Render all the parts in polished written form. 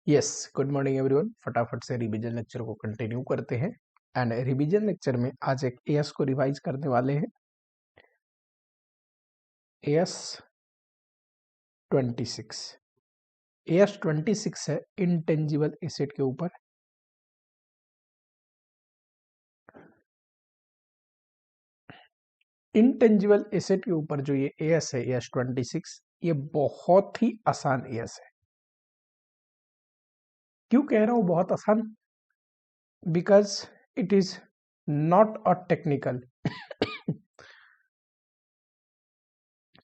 Yes, good morning everyone. फटाफट से revision lecture को कंटिन्यू करते हैं। एंड रिवीजन लेक्चर में आज एक एएस को रिवाइज करने वाले हैं। एएस 26 एएस 26 है इंटेंजिबल एसेट के ऊपर। इंटेंजिबल एसेट के ऊपर जो ये एएस है एएस 26, ये बहुत ही आसान एएस है। क्यों कह रहा हूं बहुत आसान? Because it is not a technical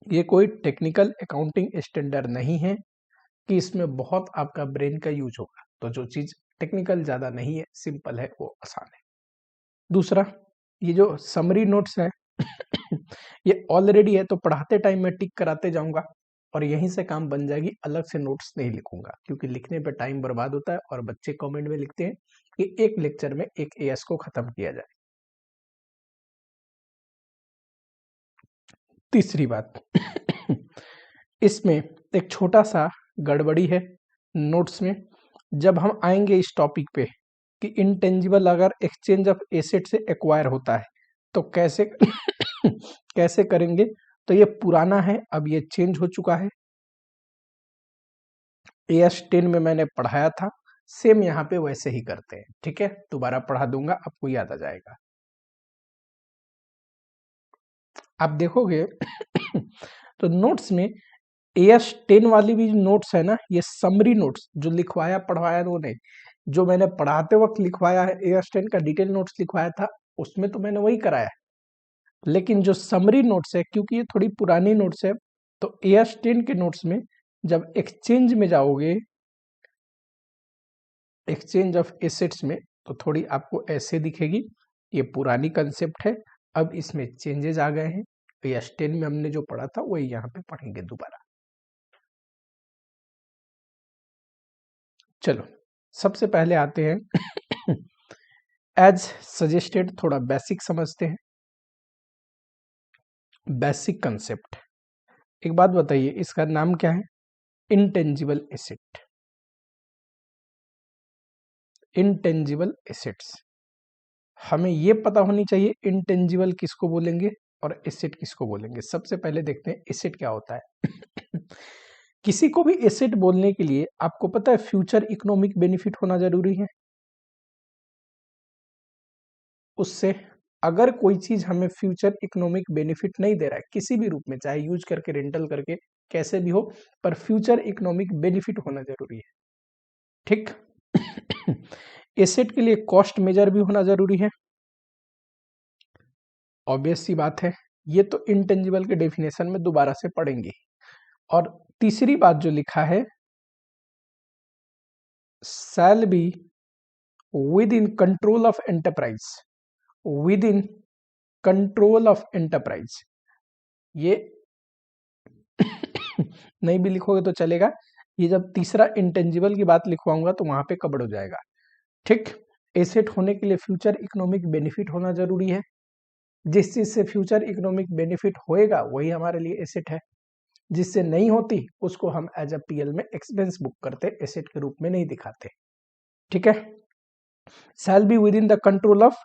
ये कोई टेक्निकल अकाउंटिंग स्टैंडर्ड नहीं है कि इसमें बहुत आपका ब्रेन का यूज होगा। तो जो चीज टेक्निकल ज्यादा नहीं है, सिंपल है, वो आसान है। दूसरा, ये जो समरी नोट्स है ये ऑलरेडी है, तो पढ़ाते टाइम मैं टिक कराते जाऊंगा और यहीं से काम बन जाएगी। अलग से नोट्स नहीं लिखूंगा क्योंकि लिखने पे टाइम बर्बाद होता है और बच्चे कमेंट में लिखते हैं कि एक लेक्चर में एक एएस को खत्म किया जाए। तीसरी बात इसमें एक छोटा सा गड़बड़ी है नोट्स में। जब हम आएंगे इस टॉपिक पे कि इंटेंजिबल अगर एक्सचेंज ऑफ एसेट से एक्वायर होता है तो कैसे कैसे करेंगे, तो ये पुराना है, अब ये चेंज हो चुका है। एएस 10 में मैंने पढ़ाया था, सेम यहाँ पे वैसे ही करते हैं। ठीक है, दोबारा पढ़ा दूंगा, आपको याद आ जाएगा। आप देखोगे तो नोट्स में एएस 10 वाली भी नोट्स है ना, ये समरी नोट्स जो लिखवाया पढ़वाया उन्होंने, जो मैंने पढ़ाते वक्त लिखवाया है एएस 10 का डिटेल नोट्स लिखवाया था, उसमें तो मैंने वही कराया है। लेकिन जो समरी नोट्स है, क्योंकि ये थोड़ी पुरानी नोट्स है, तो एएस 10 के नोट्स में जब एक्सचेंज में जाओगे, एक्सचेंज ऑफ एसेट्स में, तो थोड़ी आपको ऐसे दिखेगी। ये पुरानी कंसेप्ट है, अब इसमें चेंजेस आ गए हैं। एएस 10 में हमने जो पढ़ा था वही यहाँ पे पढ़ेंगे दोबारा। चलो, सबसे पहले आते हैं एज सजेस्टेड, थोड़ा बेसिक समझते हैं, बेसिक कंसेप्ट। एक बात बताइए, इसका नाम क्या है? Intangible asset. इंटेंजिबल एसेट्स, हमें ये पता होनी चाहिए इंटेंजिबल किसको बोलेंगे और एसेट किसको बोलेंगे। सबसे पहले देखते हैं एसेट क्या होता है। किसी को भी एसेट बोलने के लिए आपको पता है फ्यूचर इकोनॉमिक बेनिफिट होना जरूरी है। उससे अगर कोई चीज हमें फ्यूचर इकोनॉमिक बेनिफिट नहीं दे रहा है किसी भी रूप में, चाहे यूज करके, रेंटल करके, कैसे भी हो, पर फ्यूचर इकोनॉमिक बेनिफिट होना जरूरी है। ठीक। एसेट के लिए कॉस्ट मेजर भी होना जरूरी है, ऑब्वियस सी बात है। ये तो इंटेंजिबल के डेफिनेशन में दोबारा से पढ़ेंगे। और तीसरी बात जो लिखा है, shall be with in control of enterprise, with in control of enterprise. ये नहीं भी लिखोगे तो चलेगा, ये जब तीसरा इंटेंजिबल की बात लिखवाऊंगा तो वहां पे कवर हो जाएगा। ठीक। एसेट होने के लिए फ्यूचर इकोनॉमिक बेनिफिट होना जरूरी है। जिस चीज से फ्यूचर इकोनॉमिक बेनिफिट होएगा वही हमारे लिए एसेट है। जिससे नहीं होती उसको हम एज अ पीएल में एक्सपेंस बुक करते, एसेट के रूप में नहीं दिखाते। ठीक है। Shall be with in the control of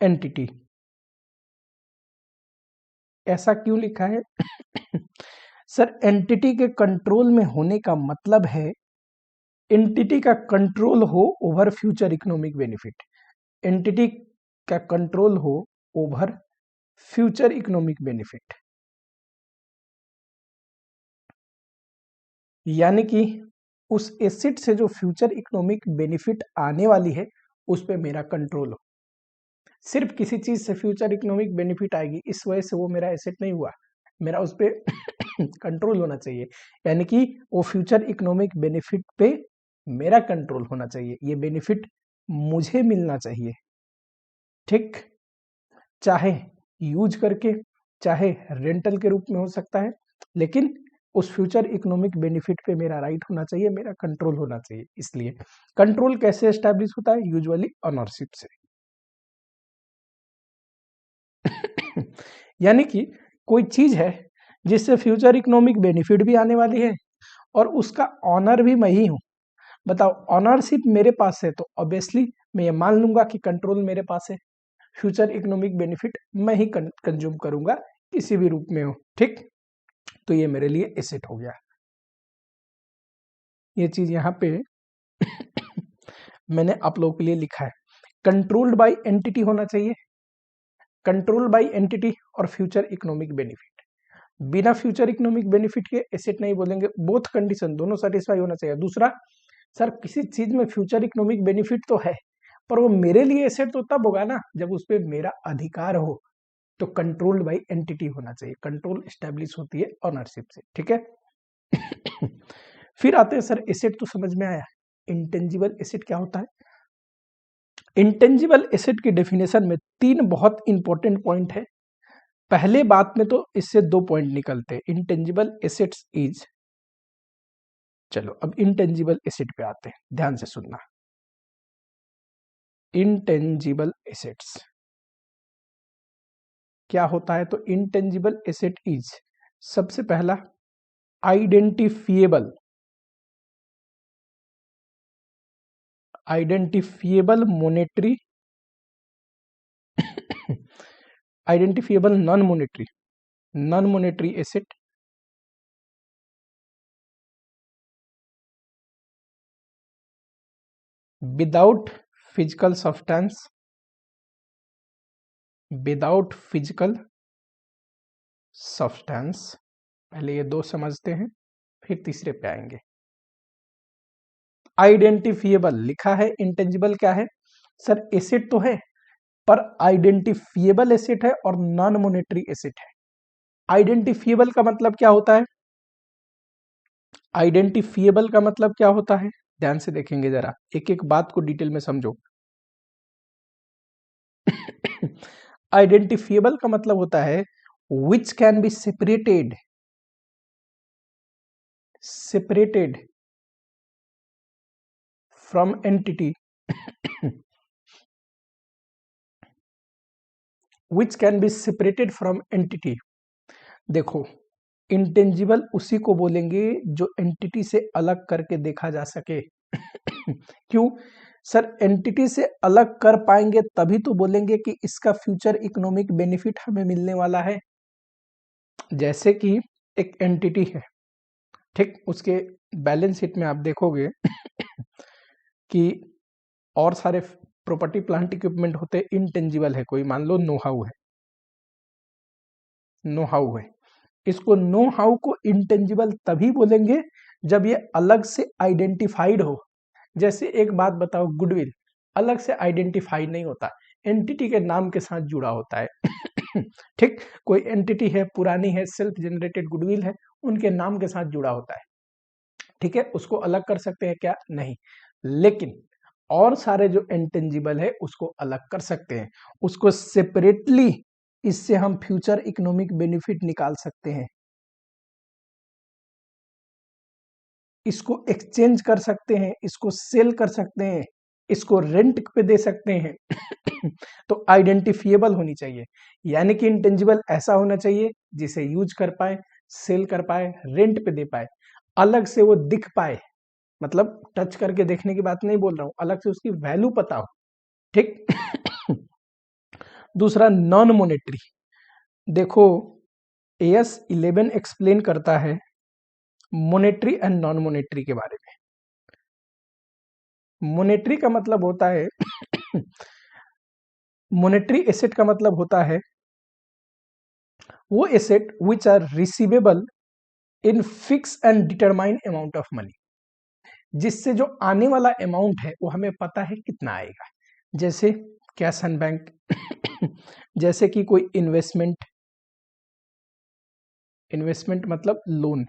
entity, ऐसा क्यों लिखा है? सर, एंटिटी के कंट्रोल में होने का मतलब है एंटिटी का कंट्रोल हो over future economic benefit. Entity का कंट्रोल हो ओवर फ्यूचर इकोनॉमिक बेनिफिट, यानी कि उस एसेट से जो फ्यूचर इकोनॉमिक बेनिफिट आने वाली है उस पे मेरा कंट्रोल हो। सिर्फ किसी चीज से फ्यूचर इकोनॉमिक बेनिफिट आएगी इस वजह से वो मेरा एसेट नहीं हुआ, मेरा उस पे कंट्रोल होना चाहिए। यानी कि वो फ्यूचर इकोनॉमिक बेनिफिट पे मेरा कंट्रोल होना चाहिए, ये बेनिफिट मुझे मिलना चाहिए। ठीक। चाहे यूज करके, चाहे रेंटल के रूप में हो सकता है, लेकिन उस फ्यूचर इकोनॉमिक बेनिफिट पे मेरा राइट होना चाहिए, मेरा कंट्रोल होना चाहिए। इसलिए कंट्रोल कैसे एस्टैब्लिश होता है? यूजुअली ऑनरशिप से। यानी कि कोई चीज है जिससे फ्यूचर इकोनॉमिक बेनिफिट भी आने वाली है और उसका ऑनर भी मैं ही हूं, बताओ, ऑनरशिप मेरे पास है तो ऑब्वियसली मैं ये मान लूंगा कि कंट्रोल मेरे पास है, फ्यूचर इकोनॉमिक बेनिफिट मैं ही कंज्यूम करूंगा किसी भी रूप में हो, ठीक। तो ये मेरे लिए एसेट हो गया। ये चीज यहाँ पे मैंने आप लोगों के लिए लिखा है, कंट्रोल्ड बाय एंटिटी होना चाहिए, कंट्रोल बाय एंटिटी और फ्यूचर इकोनॉमिक बेनिफिट। बिना फ्यूचर इकोनॉमिक बेनिफिट के एसेट नहीं बोलेंगे, बोथ कंडीशन दोनों सेटिस्फाई होना चाहिए। दूसरा, सर किसी चीज में फ्यूचर इकोनॉमिक बेनिफिट तो है पर वो मेरे लिए एसेट तो तब होगा ना जब उस पर मेरा अधिकार हो, तो कंट्रोल्ड बाय एंटिटी होना चाहिए। कंट्रोल एस्टेब्लिश होती है ऑनरशिप से, ठीक है। फिर आते हैं सर, एसेट तो समझ में आया, इंटेंजिबल एसेट क्या होता है। इंटेंजिबल एसेट की डेफिनेशन में 3 बहुत इंपॉर्टेंट पॉइंट है। पहले बात में तो इससे 2 पॉइंट निकलते हैं, इंटेंजिबल एसेट्स इज, चलो अब इंटेंजिबल एसेट पे आते हैं, ध्यान से सुनना। इंटेंजिबल एसेट्स क्या होता है, तो इंटेंजिबल एसेट इज, सबसे पहला identifiable, identifiable monetary, identifiable non monetary, non monetary asset, without physical substance, without physical substance. पहले ये 2 समझते हैं फिर तीसरे पे आएंगे। आइडेंटिफिएबल लिखा है, इंटेंजिबल क्या है सर, एसेट तो है पर आइडेंटिफिएबल एसेट है और नॉन मोनेटरी एसेट है। आइडेंटिफिएबल का मतलब क्या होता है, आइडेंटिफिएबल का मतलब क्या होता है, ध्यान से देखेंगे जरा, एक एक बात को डिटेल में समझो। आइडेंटिफिएबल का मतलब होता है which can be separated, separated from entity, which can be separated from entity. देखो, इंटेंजिबल उसी को बोलेंगे जो एंटिटी से अलग करके देखा जा सके। क्यों सर, एंटिटी से अलग कर पाएंगे तभी तो बोलेंगे कि इसका फ्यूचर इकोनॉमिक बेनिफिट हमें मिलने वाला है। जैसे कि एक एंटिटी है, ठीक, उसके बैलेंस शीट में आप देखोगे कि और सारे प्रॉपर्टी प्लांट इक्विपमेंट होते, इंटेंजिबल है, कोई मान लो नो हाउ है, नो हाउ है, इसको नो हाउ को इंटेंजिबल तभी बोलेंगे जब ये अलग से आइडेंटिफाइड हो। जैसे एक बात बताओ, गुडविल अलग से आइडेंटिफाई नहीं होता, एंटिटी के नाम के साथ जुड़ा होता है। ठीक, कोई एंटिटी है, पुरानी है, सेल्फ जनरेटेड गुडविल है, उनके नाम के साथ जुड़ा होता है, ठीक है, उसको अलग कर सकते हैं क्या, नहीं। लेकिन और सारे जो इंटेंजिबल है उसको अलग कर सकते हैं, उसको सेपरेटली, इससे हम फ्यूचर इकोनॉमिक बेनिफिट निकाल सकते हैं, इसको एक्सचेंज कर सकते हैं, इसको सेल कर सकते हैं, इसको रेंट पे दे सकते हैं। तो आइडेंटिफिएबल होनी चाहिए, यानी कि इंटेंजिबल ऐसा होना चाहिए जिसे यूज कर पाए, सेल कर पाए, रेंट पे दे पाए, अलग से वो दिख पाए, मतलब टच करके देखने की बात नहीं बोल रहा हूं, अलग से उसकी वैल्यू पता हो, ठीक। दूसरा, नॉन मोनेटरी, देखो AS11 एक्सप्लेन करता है मोनेटरी एंड नॉन मोनेटरी के बारे में। मोनेटरी का मतलब होता है मोनेटरी एसेट का मतलब होता है वो asset which are receivable in fix and determine amount of money, जिससे जो आने वाला अमाउंट है वो हमें पता है कितना आएगा। जैसे कैश एंड बैंक, जैसे कि कोई इन्वेस्टमेंट, इन्वेस्टमेंट मतलब लोन,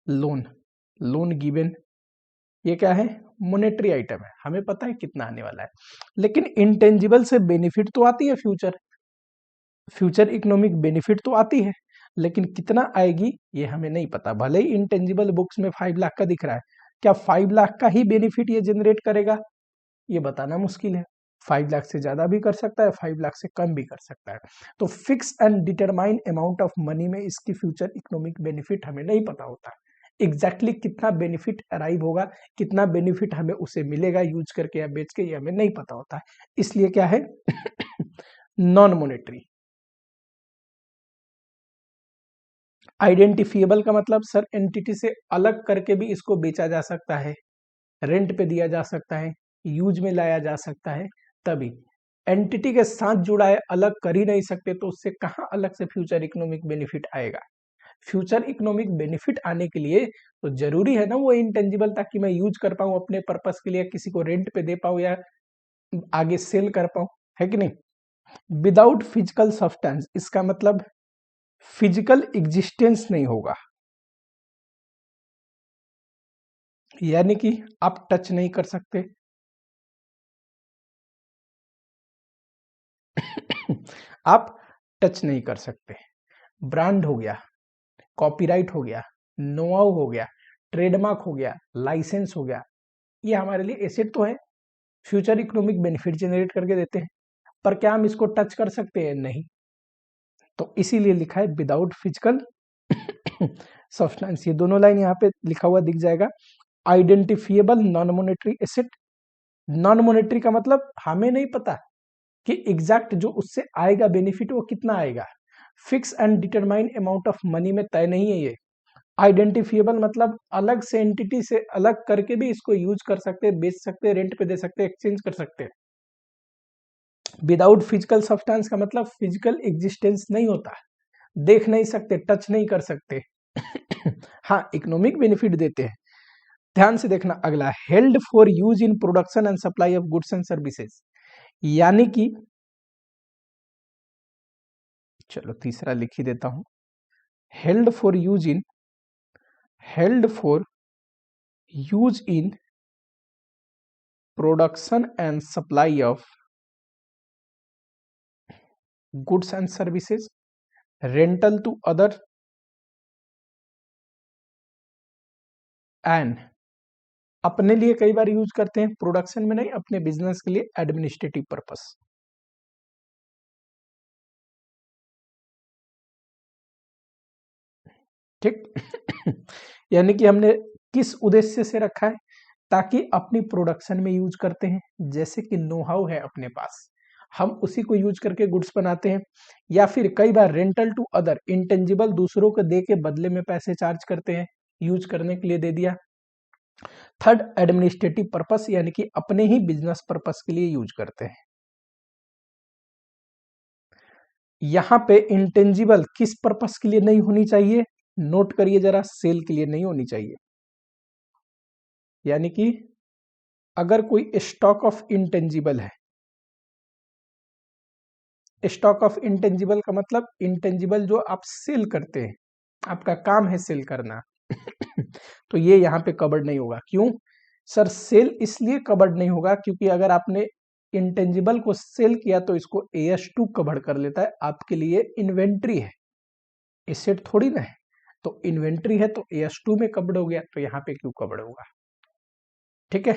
लोन, लोन गिवन, ये क्या है, मोनेटरी आइटम है, हमें पता है कितना आने वाला है। लेकिन इंटेंजिबल से बेनिफिट तो आती है, फ्यूचर, फ्यूचर इकोनॉमिक बेनिफिट तो आती है, लेकिन कितना आएगी ये हमें नहीं पता। भले ही इंटेंजिबल बुक्स में 5 लाख का दिख रहा है, क्या 5 लाख का ही बेनिफिट ये जनरेट करेगा, ये बताना मुश्किल है। 5 लाख से ज्यादा भी कर सकता है, 5 लाख से कम भी कर सकता है। तो fix and determine amount of money में इसकी फ्यूचर इकोनॉमिक बेनिफिट हमें नहीं पता होता, एग्जैक्टली कितना बेनिफिट अराइव होगा, कितना बेनिफिट हमें उसे मिलेगा यूज करके या बेच के, ये हमें नहीं पता होता है। इसलिए क्या है नॉन मॉनेटरी। आइडेंटिफिएबल का मतलब सर एंटिटी से अलग करके भी इसको बेचा जा सकता है, रेंट पे दिया जा सकता है, यूज में लाया जा सकता है, तभी एंटिटी के साथ जुड़ा है, अलग कर ही नहीं सकते, तो उससे कहाँ अलग से फ्यूचर इकोनॉमिक बेनिफिट आएगा। फ्यूचर इकोनॉमिक बेनिफिट आने के लिए तो जरूरी है ना वो इंटेंजिबल, ताकि मैं यूज कर पाऊं अपने पर्पस के लिए, किसी को रेंट पे दे पाऊं या आगे सेल कर पाऊं, है कि नहीं। विदाउट फिजिकल सब्सटेंस, इसका मतलब फिजिकल एग्जिस्टेंस नहीं होगा, यानी कि आप टच नहीं कर सकते आप टच नहीं कर सकते। ब्रांड हो गया, कॉपीराइट हो गया, नोआउ हो गया, ट्रेडमार्क हो गया, लाइसेंस हो गया, ये हमारे लिए एसेट तो है, फ्यूचर इकोनॉमिक बेनिफिट जनरेट करके देते हैं, पर क्या हम इसको टच कर सकते हैं? नहीं। तो इसीलिए लिखा है विदाउट फिजिकल सब्सटेंस। ये दोनों लाइन यहाँ पे लिखा हुआ दिख जाएगा। Identifiable non monetary asset, non monetary का मतलब हमें नहीं पता कि एग्जैक्ट जो उससे आएगा बेनिफिट वो कितना आएगा, fix and determine amount of money में तय नहीं है ये। आइडेंटिफिएबल मतलब अलग से एंटिटी से अलग करके भी इसको यूज कर सकते हैं, बेच सकते हैं, रेंट पे दे सकते हैं, एक्सचेंज कर सकते हैं। विदाउट फिजिकल सब्सटेंस का मतलब फिजिकल एग्जिस्टेंस नहीं होता, देख नहीं सकते, टच नहीं कर सकते हाँ इकोनॉमिक बेनिफिट देते हैं। ध्यान से देखना अगला, held for use in production and supply of goods and services, यानी कि चलो तीसरा लिख ही देता हूं, held for use in, held for use in production and supply of goods and services, rental to other and, अपने लिए कई बार यूज करते हैं, प्रोडक्शन में नहीं, अपने बिजनेस के लिए एडमिनिस्ट्रेटिव पर्पस। ठीक यानी कि हमने किस उद्देश्य से रखा है, ताकि अपनी प्रोडक्शन में यूज करते हैं, जैसे कि नो हाउ है अपने पास, हम उसी को यूज करके गुड्स बनाते हैं, या फिर कई बार रेंटल टू अदर, इंटेंजिबल दूसरों को दे के बदले में पैसे चार्ज करते हैं, यूज करने के लिए दे दिया। थर्ड एडमिनिस्ट्रेटिव पर्पस, यानी कि अपने ही बिजनेस पर्पस के लिए यूज करते हैं। यहां पे इंटेंजिबल किस पर्पस के लिए नहीं होनी चाहिए, नोट करिए जरा, सेल के लिए नहीं होनी चाहिए। यानी कि अगर कोई स्टॉक ऑफ इंटेंजिबल है, स्टॉक ऑफ इंटेंजिबल का मतलब इंटेंजिबल जो आप सेल करते हैं, आपका काम है सेल करना तो ये यहाँ पे कवर्ड नहीं होगा। क्यों सर? सेल इसलिए कवर्ड नहीं होगा क्योंकि अगर आपने इंटेंजिबल को सेल किया तो इसको AS2 कवर कर लेता है, आपके लिए इन्वेंट्री है, एसेट थोड़ी ना है। तो इन्वेंट्री है तो AS2 में कवर्ड हो गया, तो यहाँ पे क्यों कवर्ड होगा? ठीक है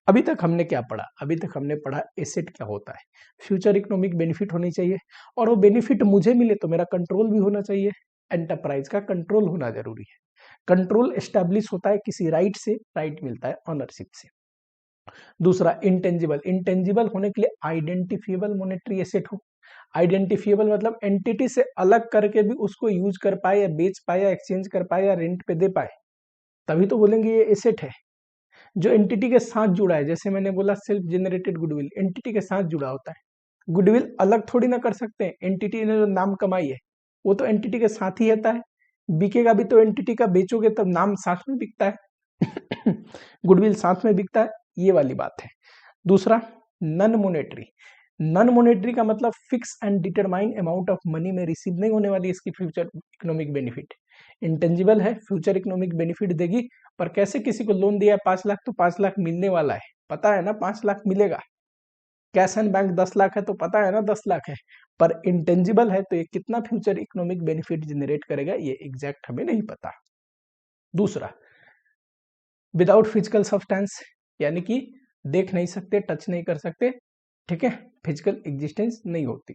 अभी तक हमने क्या पढ़ा? अभी तक हमने पढ़ा एसेट क्या होता है, फ्यूचर इकोनॉमिक बेनिफिट होनी चाहिए, और वो बेनिफिट मुझे मिले तो मेरा कंट्रोल भी होना चाहिए, एंटरप्राइज का कंट्रोल होना जरूरी है। कंट्रोल एस्टेब्लिश होता है किसी राइट से, राइट मिलता है ऑनरशिप से। दूसरा इंटेंजिबल, इंटेंजिबल होने के लिए आइडेंटिफिएबल मॉनेटरी एसेट हो। आइडेंटिफिएबल मतलब एंटिटी से अलग करके भी उसको यूज कर पाए, या बेच पाए, या एक्सचेंज कर पाए, या रेंट पे दे पाए, तभी तो बोलेंगे ये एसेट है। जो एंटिटी के साथ जुड़ा है, जैसे मैंने बोला सेल्फ जनरेटेड गुडविल एंटिटी के साथ जुड़ा होता है। गुडविल अलग थोड़ी ना कर सकते हैं, एंटिटी ने जो नाम कमाई है वो तो एंटिटी के साथ ही रहता है, बिकेगा भी तो एंटिटी का, बेचोगे तब नाम साथ में बिकता है गुडविल साथ में बिकता है, ये वाली बात है। दूसरा नन मोनेटरी, नन मोनेटरी का मतलब fix and determine amount of money में रिसीव नहीं होने वाली इसकी फ्यूचर इकोनॉमिक बेनिफिट। इंटेंजिबल है, फ्यूचर इकोनॉमिक बेनिफिट देगी, पर कैसे? किसी को लोन दिया है 5 लाख तो 5 लाख मिलने वाला है, पता है ना 5 लाख मिलेगा। कैश एंड बैंक 10 लाख है तो पता है ना 10 लाख है, पर इंटेंजिबल है तो ये कितना फ्यूचर इकोनॉमिक बेनिफिट जनरेट करेगा ये एग्जैक्ट हमें नहीं पता। दूसरा विदाउट फिजिकल सब्सटेंस, यानी कि देख नहीं सकते, टच नहीं कर सकते, ठीक है, फिजिकल एग्जिस्टेंस नहीं होती।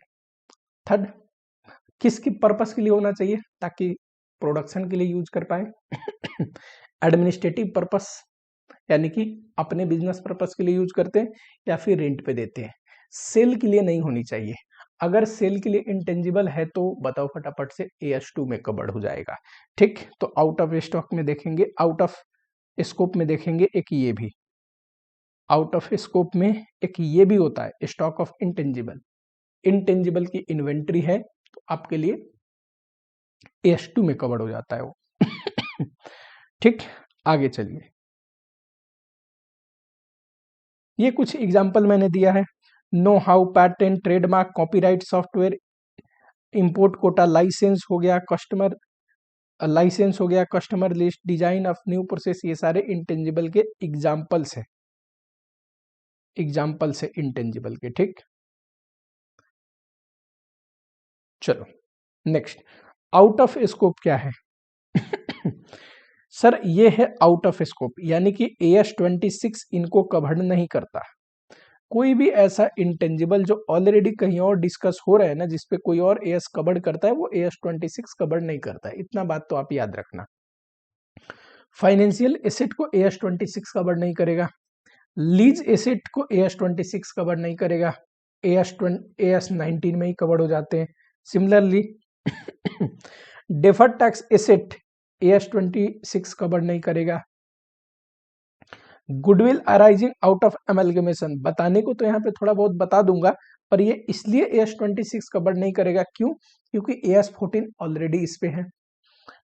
थर्ड किसकी पर्पस के लिए होना चाहिए, ताकि प्रोडक्शन के लिए यूज कर पाए, एडमिनिस्ट्रेटिव पर्पस यानी कि अपने बिजनेस पर्पस के लिए यूज करते हैं, या फिर रेंट पे देते हैं। सेल के लिए नहीं होनी चाहिए। अगर सेल के लिए इंटेंजिबल है तो बताओ फटाफट से, AS2 में कवर्ड हो जाएगा। ठीक, तो आउट ऑफ स्टॉक में देखेंगे, आउट ऑफ स्कोप में देखेंगे, एक ये भी आउट ऑफ स्कोप में एक ये भी होता है, स्टॉक ऑफ इंटेंजिबल। इंटेंजिबल की इन्वेंट्री है तो आपके लिए AS2 में कवर्ड हो जाता है वो। ठीक, आगे चलिए। ये कुछ एग्जाम्पल मैंने दिया है, know how, patent, trademark, copyright, software, import quota, licence हो गया, कस्टमर लाइसेंस हो गया, customer list, design of new process, ये सारे इंटेंजिबल के एग्जाम्पल्स हैं, एग्जाम्पल्स है इंटेंजिबल के। ठीक, चलो नेक्स्ट, आउट ऑफ स्कोप क्या है? सर ये है आउट ऑफ स्कोप, यानी कि AS26 इनको कवर नहीं करता। कोई भी ऐसा इंटेंजिबल जो ऑलरेडी कहीं और डिस्कस हो रहा है ना, जिसपे कोई और AS कवर करता है, वो AS26 कवर नहीं करता है, इतना बात तो आप याद रखना। फाइनेंशियल एसेट को AS26 कवर नहीं करेगा, लीज एसेट को AS26 कवर नहीं करेगा, AS19 में ही कवर हो जाते हैं। Similarly deferred tax asset AS26 cover नहीं करेगा। Goodwill arising out of amalgamation, बताने को तो यहाँ पे थोड़ा बहुत बता दूंगा, पर ये इसलिए AS26 कवर नहीं करेगा, क्यों? क्योंकि AS14 ऑलरेडी इस पे है।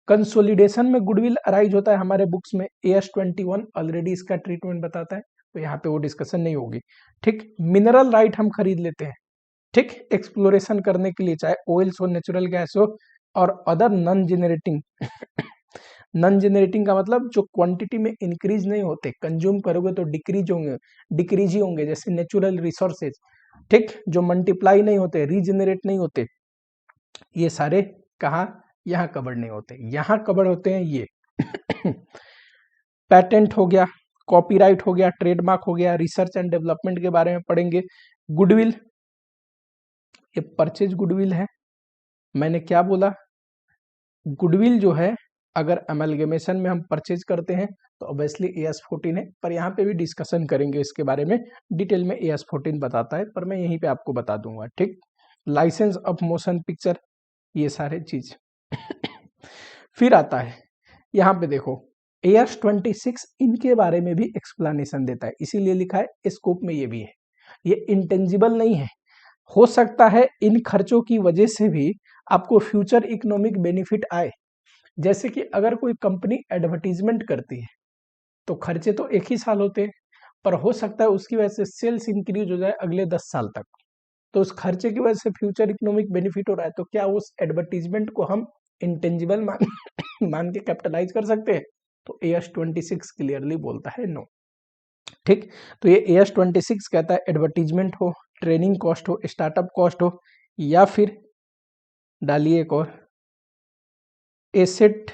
कंसोलिडेशन में गुडविल अराइज होता है हमारे बुक्स में, AS21 ऑलरेडी इसका ट्रीटमेंट बताता है, तो यहाँ पे वो डिस्कशन नहीं होगी। ठीक, मिनरल राइट हम खरीद लेते हैं, ठीक, एक्सप्लोरेशन करने के लिए, चाहे ऑयल्स हो, नेचुरल गैस हो, और other non generating. Non generating का मतलब जो क्वांटिटी में इंक्रीज नहीं होते, कंज्यूम करोगे तो डिक्रीज ही होंगे, जैसे नेचुरल रिसोर्सेज। ठीक, जो मल्टीप्लाई नहीं होते, रीजेनरेट नहीं होते, ये सारे कहाँ, यहाँ कवर नहीं होते, यहाँ कवर होते हैं ये। पैटेंट हो गया, कॉपीराइट हो गया, ट्रेडमार्क हो गया, रिसर्च एंड डेवलपमेंट के बारे में पढ़ेंगे। गुडविल, ये परचेज गुडविल है। मैंने क्या बोला? गुडविल जो है अगर अमेलगमेशन में हम परचेज करते हैं तो ऑब्वियसली AS14 है, पर यहाँ पे भी डिस्कशन करेंगे इसके बारे में, डिटेल में AS14 बताता है, पर मैं यहीं पे आपको बता दूंगा। ठीक, लाइसेंस ऑफ मोशन पिक्चर, ये सारे चीज। फिर आता है यहाँ पे देखो, AS26 इनके बारे में भी एक्सप्लेनेशन देता है, इसीलिए लिखा है स्कोप में ये भी है। ये इंटेंजिबल नहीं है, हो सकता है इन खर्चों की वजह से भी आपको फ्यूचर इकोनॉमिक बेनिफिट आए। जैसे कि अगर कोई कंपनी एडवर्टीजमेंट करती है तो खर्चे तो एक ही साल होते हैं, पर हो सकता है उसकी वजह से सेल्स इंक्रीज हो जाए अगले 10 साल तक, तो उस खर्चे की वजह से फ्यूचर इकोनॉमिक बेनिफिट हो रहा है, तो क्या उस एडवर्टीजमेंट को हम इंटेंजिबल मान के कैपिटलाइज कर सकते हैं? तो AS26 क्लियरली बोलता है नो। ठीक, तो ये AS26 कहता है एडवर्टीजमेंट हो, ट्रेनिंग कॉस्ट हो, स्टार्टअप कॉस्ट हो, या फिर डालिए एक और, एसेट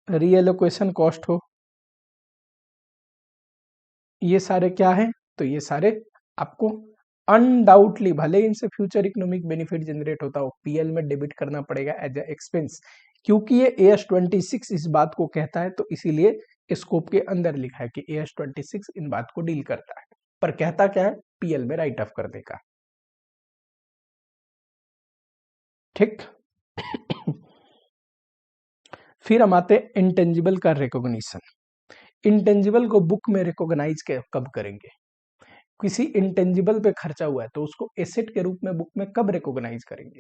रीएलोकेशन कॉस्ट हो, ये सारे क्या है? तो ये सारे आपको अनडाउटली, भले इनसे फ्यूचर इकोनॉमिक बेनिफिट जनरेट होता हो, PL में डेबिट करना पड़ेगा एज ए एक्सपेंस, क्योंकि ये AS26 इस बात को कहता है, तो इसीलिए स्कोप के अंदर लिखा है कि AS26 इन बात को डील करता है, पर कहता क्या है? PL में राइट ऑफ कर देगा। ठीक, फिर हम आते हैं इंटेंजिबल का रिकॉग्निशन। इंटेंजिबल को बुक में रिकॉग्नाइज कब करेंगे? किसी इंटेंजिबल पे खर्चा हुआ है तो उसको एसेट के रूप में बुक में कब रिकॉग्नाइज करेंगे?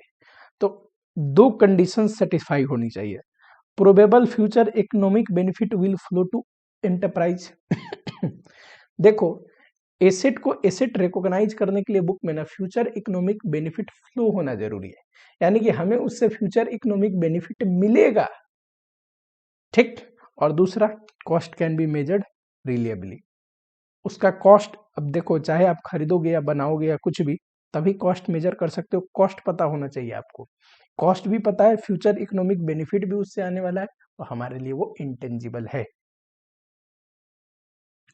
तो दो कंडीशन सेटिस्फाई होनी चाहिए। Probable future economic benefit will flow to enterprise. देखो, एसेट को एसेट रिकॉग्नाइज करने के लिए बुक में ना फ्यूचर इकोनॉमिक बेनिफिट फ्लो होना जरूरी है, यानी कि हमें उससे फ्यूचर इकोनॉमिक बेनिफिट मिलेगा। ठीक, और दूसरा, कॉस्ट कैन बी मेजर्ड रिलिएबली। उसका कॉस्ट, अब देखो, चाहे आप खरीदोगे या बनाओगे या कुछ भी, तभी कॉस्ट मेजर कर सकते हो। कॉस्ट पता होना चाहिए आपको, कॉस्ट भी पता है, फ्यूचर इकोनॉमिक बेनिफिट भी उससे आने वाला है, तो हमारे लिए वो इंटेंजिबल है।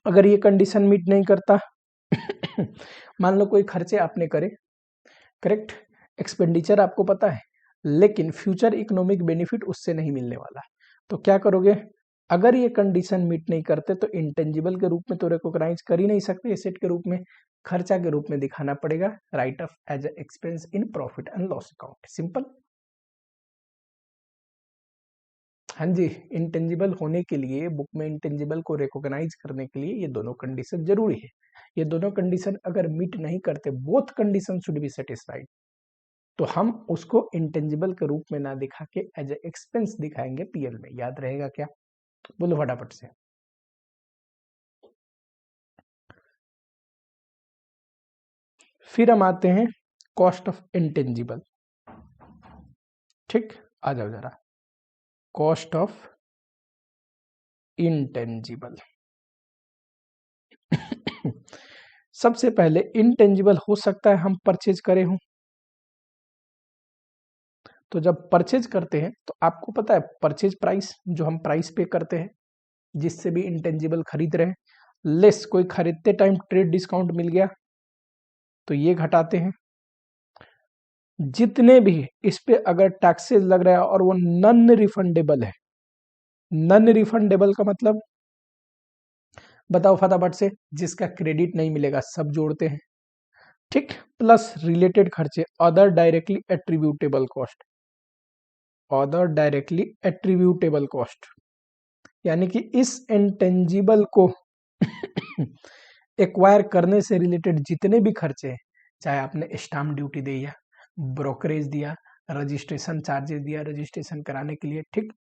अगर ये कंडीशन मीट नहीं करता, मान लो कोई खर्चे आपने करे, करेक्ट, एक्सपेंडिचर आपको पता है, लेकिन फ्यूचर इकोनॉमिक बेनिफिट उससे नहीं मिलने वाला है। तो क्या करोगे, अगर ये कंडीशन मीट नहीं करते तो इंटेंजिबल के रूप में तो रिकॉग्नाइज कर ही नहीं सकते, एसेट के रूप में खर्चा के रूप में दिखाना पड़ेगा, write off as a expense in profit and loss account. Simple. हाँ जी, इंटेंजिबल होने के लिए, बुक में इंटेंजिबल को रिकॉग्नाइज करने के लिए ये दोनों कंडीशन जरूरी है। ये दोनों कंडीशन अगर मीट नहीं करते, both condition should be satisfied, तो हम उसको इंटेंजिबल के रूप में ना दिखा के एज ए एक्सपेंस दिखाएंगे पीएल में। याद रहेगा क्या? बोलो फटाफट से। फिर हम आते हैं कॉस्ट ऑफ इंटेंजिबल। ठीक, आ जाओ जरा, कॉस्ट ऑफ इंटेंजिबल। सबसे पहले इंटेंजिबल हो सकता है हम परचेज करे हों, तो जब परचेज करते हैं तो आपको पता है परचेज प्राइस, जो हम प्राइस पे करते हैं जिससे भी इंटेंजिबल खरीद रहे हैं, लेस कोई खरीदते टाइम ट्रेड डिस्काउंट मिल गया तो ये घटाते हैं। जितने भी इस पे अगर टैक्सेस लग रहा है और वो नॉन रिफंडेबल है, नॉन रिफंडेबल का मतलब बताओ फटाफट से, जिसका क्रेडिट नहीं मिलेगा सब जोड़ते हैं। ठीक, प्लस रिलेटेड खर्चे, other directly attributable cost, other directly attributable cost, यानी कि इस इंटेंजिबल को एक्वायर करने से रिलेटेड जितने भी खर्चे हैं, चाहे आपने स्टाम्प ड्यूटी दिया, ब्रोकरेज दिया, रजिस्ट्रेशन चार्जेस दिया रजिस्ट्रेशन कराने के लिए, ठीक,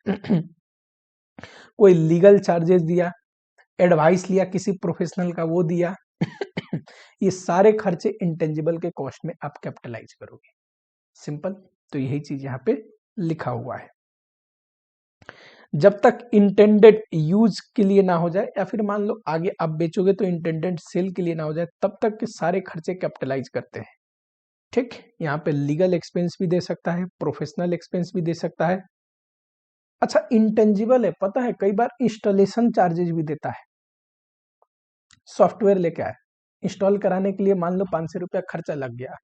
कोई लीगल चार्जेस दिया, एडवाइस लिया किसी प्रोफेशनल का वो दिया, ये सारे खर्चे इंटेंजिबल के कॉस्ट में आप कैपिटलाइज करोगे। सिंपल। तो यही चीज यहाँ पे लिखा हुआ है। जब तक इंटेंडेड यूज के लिए ना हो जाए, या फिर मान लो आगे आप बेचोगे तो इंटेंडेड सेल के लिए ना हो जाए, तब तक के सारे खर्चे कैपिटलाइज करते हैं। ठीक, यहाँ पे लीगल एक्सपेंस भी दे सकता है, प्रोफेशनल एक्सपेंस भी दे सकता है। अच्छा, इंटेंजिबल है, पता है कई बार इंस्टॉलेशन चार्जेस भी देता है। सॉफ्टवेयर लेके आए, इंस्टॉल कराने के लिए मान लो 500 रुपया खर्चा लग गया,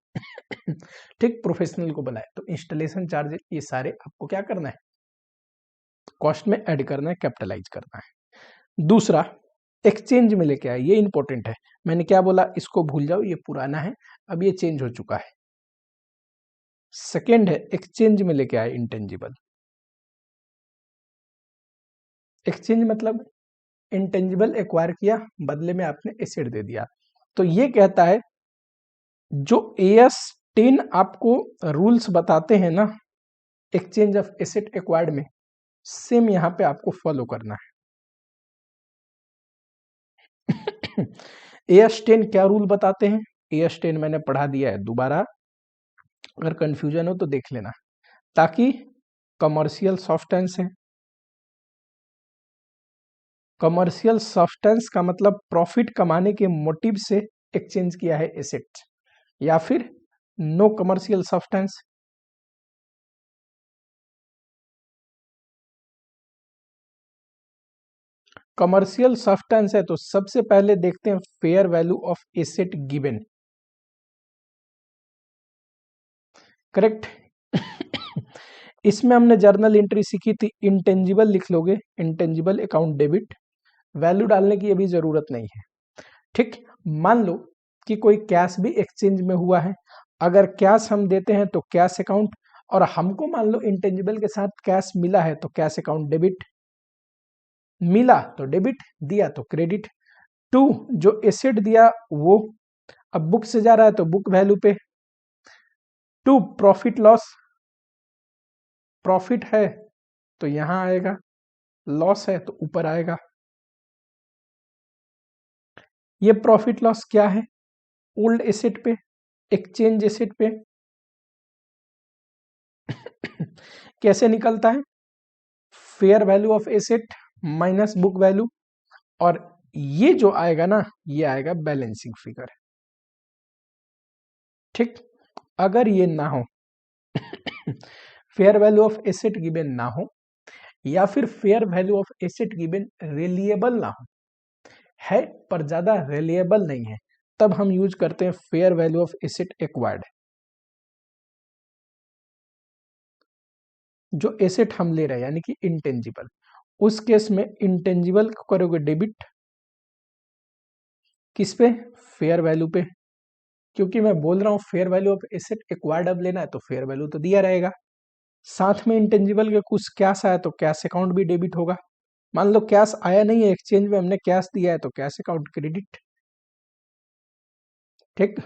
ठीक, प्रोफेशनल को बुलाए तो इंस्टॉलेशन चार्जेस, ये सारे आपको क्या करना है, कॉस्ट में ऐड करना है, कैपिटलाइज करना है। दूसरा, एक्सचेंज में लेके आए, ये इंपॉर्टेंट है। मैंने क्या बोला, इसको भूल जाओ, ये पुराना है, अब ये चेंज हो चुका है। सेकेंड है एक्सचेंज में लेके आए इंटेंजिबल। एक्सचेंज मतलब इंटेंजिबल एक्वायर किया, बदले में आपने एसेट दे दिया। तो ये कहता है जो AS 10 आपको रूल्स बताते हैं ना एक्सचेंज ऑफ एसेट एक्वायर्ड में, सेम यहाँ पे आपको फॉलो करना है। AS 10 क्या रूल बताते हैं, AS 10 मैंने पढ़ा दिया है, दोबारा अगर कंफ्यूजन हो तो देख लेना, ताकि कमर्शियल सब्सटेंस है, कमर्शियल सब्सटेंस का मतलब प्रॉफिट कमाने के मोटिव से एक्सचेंज किया है एसेट, या फिर no commercial substance. Commercial substance है तो सबसे पहले देखते हैं fair value of asset given, correct. इसमें हमने जर्नल एंट्री सीखी थी, इंटेंजिबल लिख लोगे, इंटेंजिबल अकाउंट डेबिट, वैल्यू डालने की अभी जरूरत नहीं है। ठीक, मान लो कि कोई कैश भी एक्सचेंज में हुआ है, अगर कैश हम देते हैं तो कैश अकाउंट, और हमको मान लो इंटेंजिबल के साथ कैश मिला है तो कैश अकाउंट डेबिट, मिला तो डेबिट, दिया तो क्रेडिट। टू, जो एसेट दिया वो अब बुक से जा रहा है तो बुक वैल्यू पे। टू, प्रॉफिट लॉस, प्रॉफिट है तो यहां आएगा, लॉस है तो ऊपर आएगा। ये प्रॉफिट लॉस क्या है, ओल्ड एसेट पे, एक्सचेंज एसेट पे। कैसे निकलता है, fair value of asset minus book value, और ये जो आएगा ना, ये आएगा बैलेंसिंग फिगर। ठीक, अगर ये ना हो, fair value of asset given ना हो, या फिर fair value of asset given reliable ना हो, है पर ज्यादा रिलिएबल नहीं है, तब हम यूज करते हैं fair value of asset acquired. जो एसेट हम ले रहे हैं यानी कि इंटेंजिबल, उस केस में इंटेंजिबल को करोगे डेबिट, किस पे? फेयर वैल्यू पे, क्योंकि मैं बोल रहा हूँ fair value of asset acquired अब लेना है तो फेयर वैल्यू तो दिया रहेगा। साथ में इंटेंजिबल के कुछ कैश आया तो कैश अकाउंट भी डेबिट होगा। मान लो कैश आया नहीं है, एक्सचेंज में हमने कैश दिया है तो कैश अकाउंट क्रेडिट। ठीक।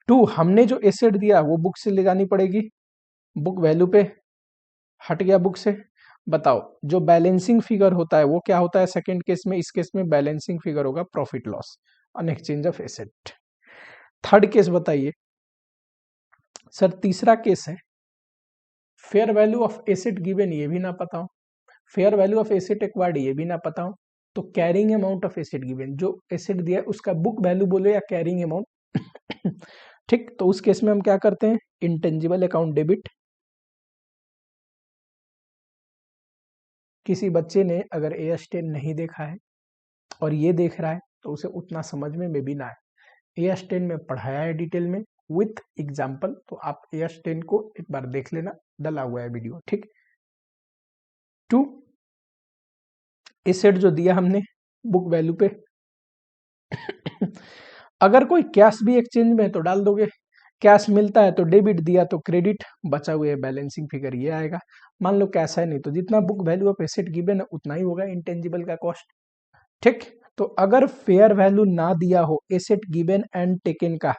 टू, हमने जो एसेट दिया वो बुक से ले जानी पड़ेगी, बुक वैल्यू पे, हट गया बुक से। बताओ जो बैलेंसिंग फिगर होता है वो क्या होता है सेकंड केस में? इस केस में बैलेंसिंग फिगर होगा profit loss on exchange of asset. Third case बताइए सर। तीसरा केस है fair value of asset given, ये भी ना पता हो, fair value of asset acquired ये भी ना पता हो, तो carrying amount of asset given, जो एसेट दिया है उसका बुक वैल्यू बोलो या कैरिंग अमाउंट। ठीक, तो उस केस में हम क्या करते हैं? Intangible account debit. किसी बच्चे ने अगर AS10 नहीं देखा है और ये देख रहा है तो उसे उतना समझ में भी ना आए। AS10 में पढ़ाया है डिटेल में विथ एग्जाम्पल, तो आप AS10 को एक बार देख लेना, डला हुआ है वीडियो। ठीक। टू, एसेट जो दिया हमने बुक वैल्यू पे, अगर कोई कैश भी एक्सचेंज में है तो डाल दोगे, कैश मिलता है तो डेबिट, दिया तो क्रेडिट, बचा हुए बैलेंसिंग फिगर ये आएगा। मान लो कैश है नहीं तो जितना book value of asset given है उतना ही होगा इंटेंजिबल का कॉस्ट। ठीक, तो अगर फेयर वैल्यू ना दिया हो एसेट गिवन एंड टेकन का,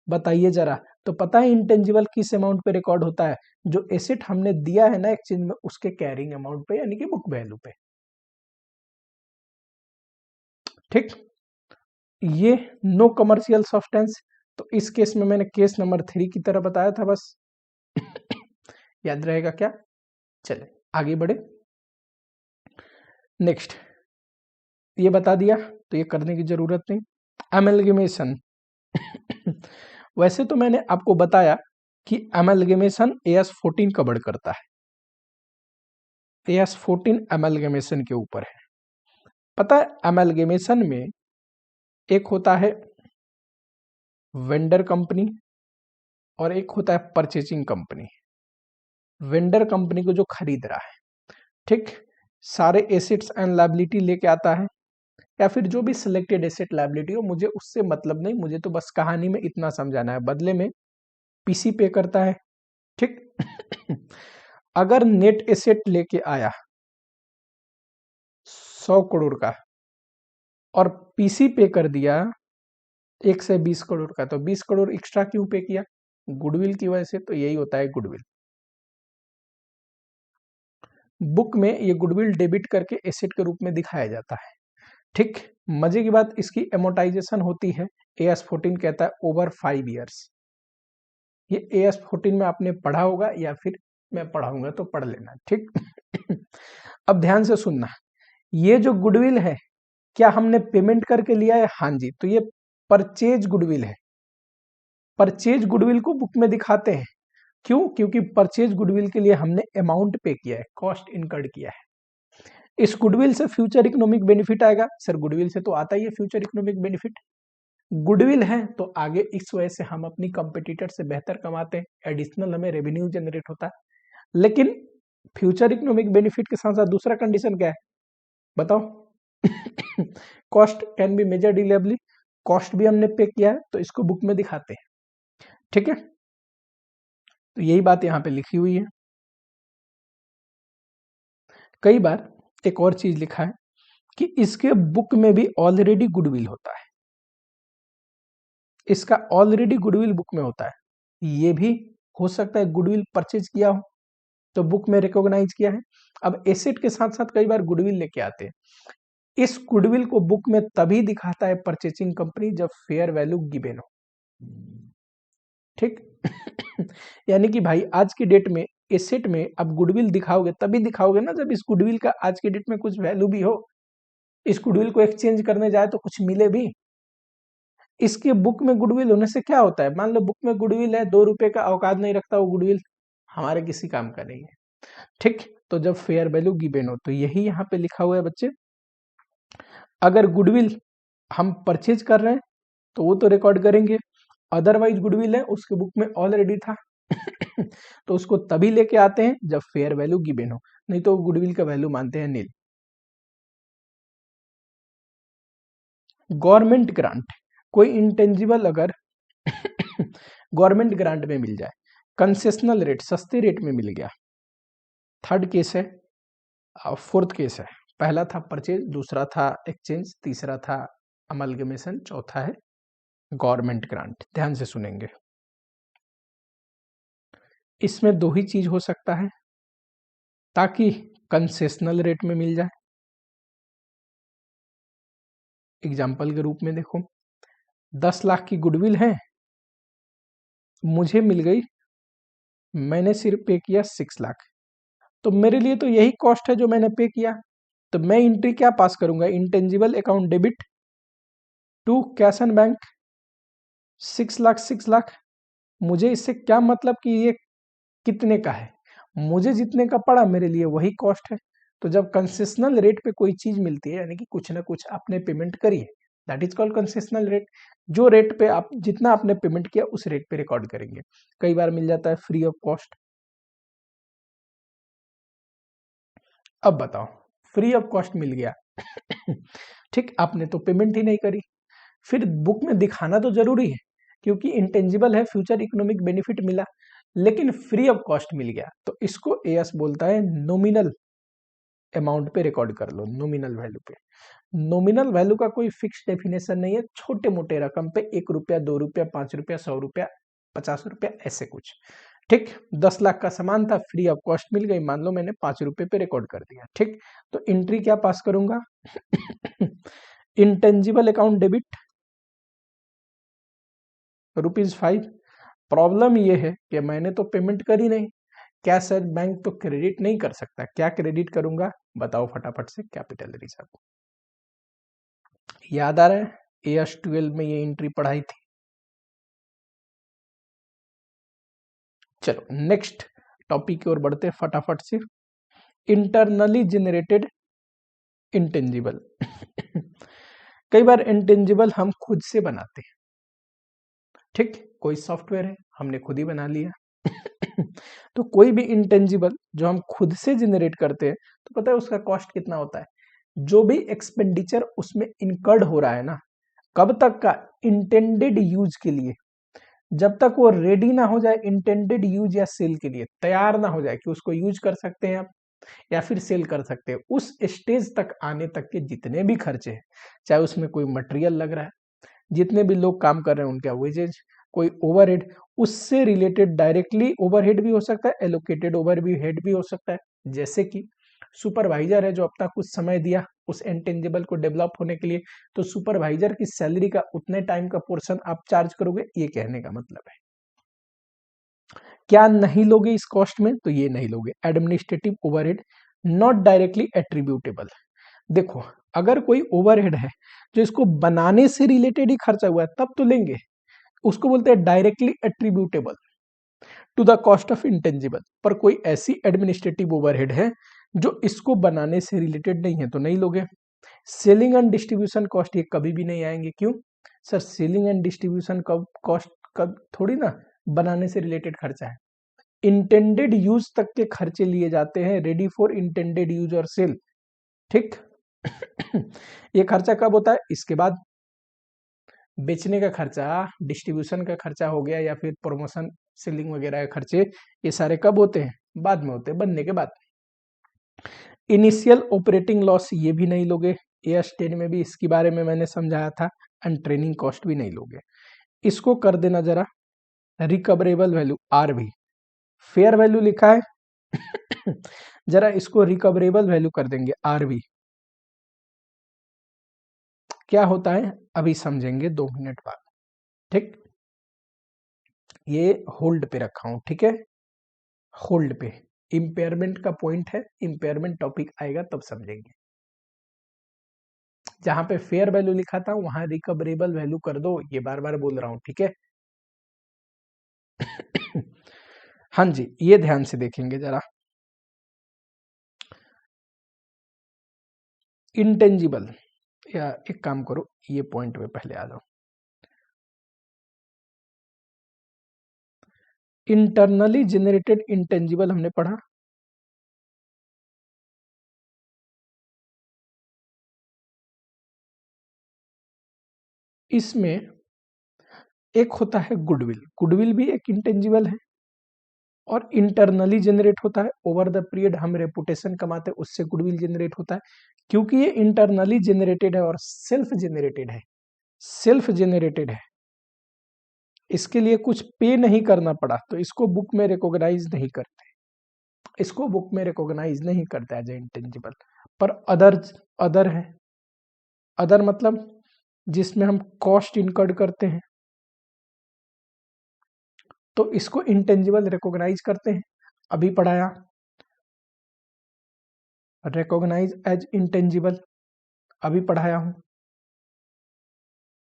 बताइए जरा, तो पता है इंटेंजिबल किस अमाउंट पे रिकॉर्ड होता है? जो एसेट हमने दिया है ना एक्सचेंज में उसके कैरिंग अमाउंट पे यानी कि बुक वैल्यू पे। ठीक, ये नो कमर्शियल सब्सटेंस, तो इस केस में मैंने केस नंबर 3 की तरह बताया था बस। याद रहेगा क्या? चले आगे बढ़े। नेक्स्ट, ये बता दिया तो ये करने की जरूरत नहीं। एमलगेमेशन। वैसे तो मैंने आपको बताया कि एमलगेमेशन AS14 कवर करता है, AS14 एमलगेमेशन के ऊपर है। पता है एमलगेमेशन में एक होता है वेंडर कंपनी और एक होता है परचेजिंग कंपनी। वेंडर कंपनी को जो खरीद रहा है, ठीक, सारे एसेट्स एंड लायबिलिटी लेके आता है, या फिर जो भी सिलेक्टेड एसेट लायबिलिटी हो, मुझे उससे मतलब नहीं, मुझे तो बस कहानी में इतना समझाना है। बदले में पीसी पे करता है। ठीक। अगर नेट एसेट लेके आया 100 करोड़ का और पीसी पे कर दिया 120 करोड़ का, तो 20 करोड़ एक्स्ट्रा क्यों पे किया? गुडविल की वजह से। तो यही होता है गुडविल। बुक में ये गुडविल डेबिट करके एसेट के रूप में दिखाया जाता है। ठीक, मजे की बात, इसकी एमोटाइजेशन होती है, AS14 कहता है ओवर 5 ईयर्स। ये AS14 में आपने पढ़ा होगा या फिर मैं पढ़ाऊंगा तो पढ़ लेना। ठीक। अब ध्यान से सुनना, ये जो गुडविल है क्या हमने पेमेंट करके लिया है? हाँ जी, तो ये परचेज गुडविल है। परचेज गुडविल को बुक में दिखाते हैं, क्यों? क्योंकि परचेज गुडविल के लिए हमने अमाउंट पे किया है, कॉस्ट इनकर्ड किया है। इस गुडविल से फ्यूचर इकोनॉमिक बेनिफिट आएगा सर, गुडविल से तो आता ही है फ्यूचर इकोनॉमिक बेनिफिट। गुडविल है तो आगे इस वजह से हम अपनी कंपटीटर से बेहतर कमाते हैं, एडिशनल हमें रेवेन्यू जनरेट होता है। लेकिन फ्यूचर इकोनॉमिक बेनिफिट के साथ साथ दूसरा कंडीशन क्या है बताओ? Cost can be measure reliably, cost भी हमने पे किया है तो इसको बुक में दिखाते हैं। ठीक है, तो यही बात यहां पे लिखी हुई है। कई बार एक और चीज लिखा है कि इसके बुक में भी ऑलरेडी गुडविल होता है, इसका ऑलरेडी गुडविल बुक में होता है। ये भी हो सकता है गुडविल परचेज किया हो तो बुक में रिकॉग्नाइज किया है। अब एसेट के साथ साथ कई बार गुडविल लेके आते हैं, इस गुडविल को बुक में तभी दिखाता है परचेजिंग कंपनी जब फेयर वैल्यू गिवन हो। ठीक। यानी कि भाई आज की डेट में एसेट में अब गुडविल दिखाओगे तभी दिखाओगे ना जब इस गुडविल का आज की डेट में कुछ वैल्यू भी हो, इस गुडविल को एक्सचेंज करने जाए तो कुछ मिले भी। इसके बुक में गुडविल होने से क्या होता है? मान लो बुक में गुडविल है, 2 रुपए का औकात नहीं रखता वो गुडविल, हमारे किसी काम का नहीं है। ठीक, तो जब फेयर वैल्यू गिवन हो, तो यही यहाँ पे लिखा हुआ है बच्चे। अगर गुडविल हम परचेज कर रहे हैं तो वो तो रिकॉर्ड करेंगे, अदरवाइज गुडविल है उसके बुक में ऑलरेडी था तो उसको तभी लेके आते हैं जब फेयर वैल्यू गिवन हो, नहीं तो गुडविल का वैल्यू मानते हैं नील। गवर्नमेंट ग्रांट, कोई इंटेंजिबल अगर गवर्नमेंट ग्रांट में मिल जाए, कंसेशनल रेट, सस्ते रेट में मिल गया, थर्ड केस है। फोर्थ केस है, पहला था परचेज, दूसरा था एक्सचेंज, तीसरा था अमलगमेशन, चौथा है गवर्नमेंट ग्रांट। ध्यान से सुनेंगे, इसमें दो ही चीज हो सकता है, ताकि कंसेशनल रेट में मिल जाए। एग्जाम्पल के रूप में देखो, 10 लाख की गुडविल है, मुझे मिल गई, मैंने सिर्फ पे किया 6 लाख, तो मेरे लिए तो यही कॉस्ट है जो मैंने पे किया। तो मैं एंट्री क्या पास करूंगा, intangible account debit to cash and bank, 6 lakh 6 lakh. मुझे इससे क्या मतलब कि ये कितने का है, मुझे जितने का पड़ा मेरे लिए वही कॉस्ट है। तो जब कंसेशनल रेट पे कोई चीज मिलती है, यानी कि कुछ ना कुछ आपने पेमेंट करी है, that is called concessional rate. जो रेट पे आप जितना आपने पेमेंट किया उस रेट पे रिकॉर्ड करेंगे। कई बार मिल जाता है फ्री ऑफ कॉस्ट। अब बताओ, फ्री ऑफ कॉस्ट मिल गया ठीक, आपने तो पेमेंट ही नहीं करी, फिर बुक में दिखाना तो जरूरी है, क्योंकि इंटेंजिबल है, फ्यूचर इकोनॉमिक बेनिफिट मिला, लेकिन फ्री ऑफ कॉस्ट मिल गया, तो इसको एएस बोलता है नॉमिनल अमाउंट पे रिकॉर्ड कर लो, नॉमिनल वैल्यू पे। नॉमिनल वैल्यू का कोई फिक्स डेफिनेशन नहीं है, छोटे मोटे रकम पे 1 रुपया, 2 रुपया, 5 रुपया, 100 रुपया, 50 रुपया, ऐसे कुछ। ठीक, 10 लाख का सामान था, फ्री ऑफ कॉस्ट मिल गई, मान लो मैंने 5 रुपए पे रिकॉर्ड कर दिया। ठीक, तो एंट्री क्या पास करूंगा इंटेंजिबल अकाउंट डेबिट ₹5। प्रॉब्लम ये है कि मैंने तो पेमेंट करी नहीं, कैश एट बैंक तो क्रेडिट नहीं कर सकता, क्या क्रेडिट करूंगा बताओ फटाफट से, कैपिटल रिजर्व। याद आ रहा है, एएस 12 में ये एंट्री पढ़ाई थी। चलो नेक्स्ट टॉपिक की ओर बढ़ते हैं फटाफट से, इंटरनली जनरेटेड इंटेंजिबल कई बार इंटेंजिबल हम खुद से बनाते हैं। ठीक, कोई सॉफ्टवेयर है, हमने खुद ही बना लिया तो कोई भी इंटेंजिबल जो हम खुद से जनरेट करते हैं, तो पता है उसका कॉस्ट कितना होता है। जो भी एक्सपेंडिचर उसमें इनकर्ड हो रहा है ना, कब तक का, इंटेंडेड यूज के लिए, जब तक वो रेडी ना हो जाए इंटेंडेड यूज या सेल के लिए, तैयार ना हो जाए कि उसको यूज कर सकते हैं आप या फिर सेल कर सकते हैं, उस स्टेज तक आने तक के जितने भी खर्चे हैं, चाहे उसमें कोई मटेरियल लग रहा है, जितने भी लोग काम कर रहे हैं उनका वेजेज, कोई ओवरहेड, उससे रिलेटेड डायरेक्टली ओवरहेड भी हो सकता है, एलोकेटेड ओवरहेड भी हो सकता है। जैसे कि सुपरवाइजर है जो अपना कुछ समय दिया उस इंटेंजिबल को डेवलप होने के लिए, तो सुपरवाइजर की सैलरी का उतने टाइम का पोर्शन आप चार्ज करोगे, ये कहने का मतलब है। क्या नहीं लोगे इस कॉस्ट में, तो ये नहीं लोगे, administrative overhead not directly attributable. देखो, अगर कोई ओवरहेड है जो इसको बनाने से रिलेटेड ही खर्चा हुआ है तब तो लेंगे, उसको बोलते हैं directly attributable to the cost of intangible. पर कोई ऐसी एडमिनिस्ट्रेटिव ओवरहेड है जो इसको बनाने से रिलेटेड नहीं है तो नहीं लोगे। सेलिंग एंड डिस्ट्रीब्यूशन कॉस्ट ये कभी भी नहीं आएंगे, क्यों sir, selling and distribution cost कब थोड़ी ना बनाने से रिलेटेड खर्चा है, इंटेंडेड यूज तक के खर्चे लिए जाते हैं, रेडी फॉर इंटेंडेड यूज और सेल। ठीक ये खर्चा कब होता है, इसके बाद बेचने का खर्चा, डिस्ट्रीब्यूशन का खर्चा हो गया, या फिर प्रमोशन सेलिंग वगैरह के खर्चे, ये सारे कब होते हैं, बाद में होते हैं, बनने के बाद। इनिशियल ऑपरेटिंग लॉस ये भी नहीं लोगे, एएस 10 में भी इसके बारे में मैंने समझाया था, एंड ट्रेनिंग कॉस्ट भी नहीं लोगे। इसको कर देना जरा रिकवरेबल वैल्यू, आर भी फेयर वैल्यू लिखा है जरा इसको रिकवरेबल वैल्यू कर देंगे, आर भी क्या होता है अभी समझेंगे 2 मिनट बाद। ठीक, ये होल्ड पे रखा हूं, ठीक है, होल्ड पे, इंपेयरमेंट का पॉइंट है, इंपेयरमेंट टॉपिक आएगा तब समझेंगे। जहां पे फेयर वैल्यू लिखा था वहां रिकवरेबल वैल्यू कर दो, ये बार बार बोल रहा हूं, ठीक है हाँ जी, ये ध्यान से देखेंगे जरा, इंटेंजिबल, या एक काम करो ये पॉइंट पे पहले आ जाओ, इंटरनली जनरेटेड इंटेंजिबल हमने पढ़ा, इसमें एक होता है गुडविल। गुडविल भी एक इंटेंजिबल है और इंटरनली जनरेट होता है। ओवर द पीरियड हम रेपुटेशन कमाते हैं, उससे गुडविल जनरेट होता है। क्योंकि ये इंटरनली जनरेटेड है और सेल्फ जनरेटेड है, सेल्फ जनरेटेड है, इसके लिए कुछ पे नहीं करना पड़ा, तो इसको बुक में रिकॉग्नाइज नहीं करते, इसको बुक में रिकॉग्नाइज नहीं करता एज ए इंटेंजिबल। पर अदर है, अदर मतलब जिसमें हम कॉस्ट इनकर्ड करते हैं, तो इसको इंटेंजिबल रिकॉग्नाइज करते हैं। अभी पढ़ाया रिकॉग्नाइज एज इंटेंजिबल, अभी पढ़ाया हूं।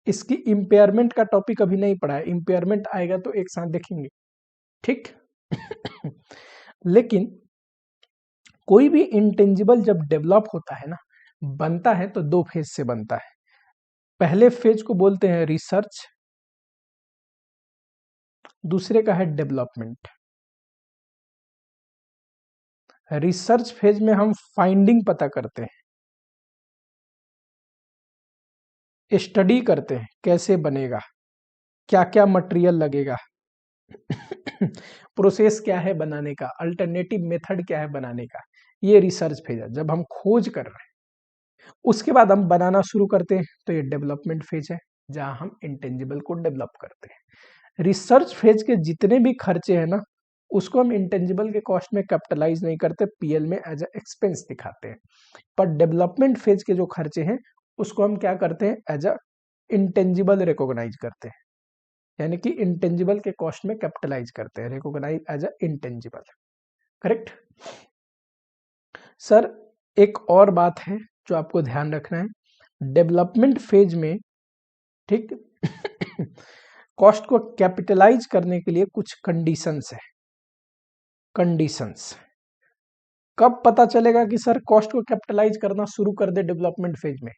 इसकी इम्पेयरमेंट का टॉपिक अभी नहीं पढ़ा है, इम्पेयरमेंट आएगा तो एक साथ देखेंगे, ठीक। लेकिन कोई भी इंटेंजिबल जब डेवलप होता है ना, बनता है तो दो फेज से बनता है। पहले फेज को बोलते हैं रिसर्च, दूसरे का है डेवलपमेंट। रिसर्च फेज में हम फाइंडिंग पता करते हैं, स्टडी करते हैं कैसे बनेगा, क्या क्या मटेरियल लगेगा, प्रोसेस क्या है बनाने का, अल्टरनेटिव मेथड क्या है बनाने का, ये रिसर्च फेज है जब हम खोज कर रहे हैं। उसके बाद हम बनाना शुरू करते हैं, तो ये डेवलपमेंट फेज है जहां हम इंटेंजिबल को डेवलप करते हैं। रिसर्च फेज के जितने भी खर्चे हैं ना, उसको हम इंटेंजिबल के कॉस्ट में कैपिटलाइज नहीं करते, पीएल में एज ए एक्सपेंस दिखाते हैं। पर डेवलपमेंट फेज के जो खर्चे हैं उसको हम क्या करते हैं, एज अ इंटेंजिबल रिकॉग्नाइज करते हैं, यानी कि इंटेंजिबल के कॉस्ट में कैपिटलाइज करते हैं, recognise as a intangible. Correct sir. एक और बात है जो आपको ध्यान रखना है, डेवलपमेंट फेज में, ठीक, कॉस्ट को कैपिटलाइज करने के लिए कुछ कंडीशंस है। कंडीशंस कब पता चलेगा कि सर कॉस्ट को कैपिटलाइज करना शुरू कर दे डेवलपमेंट फेज में,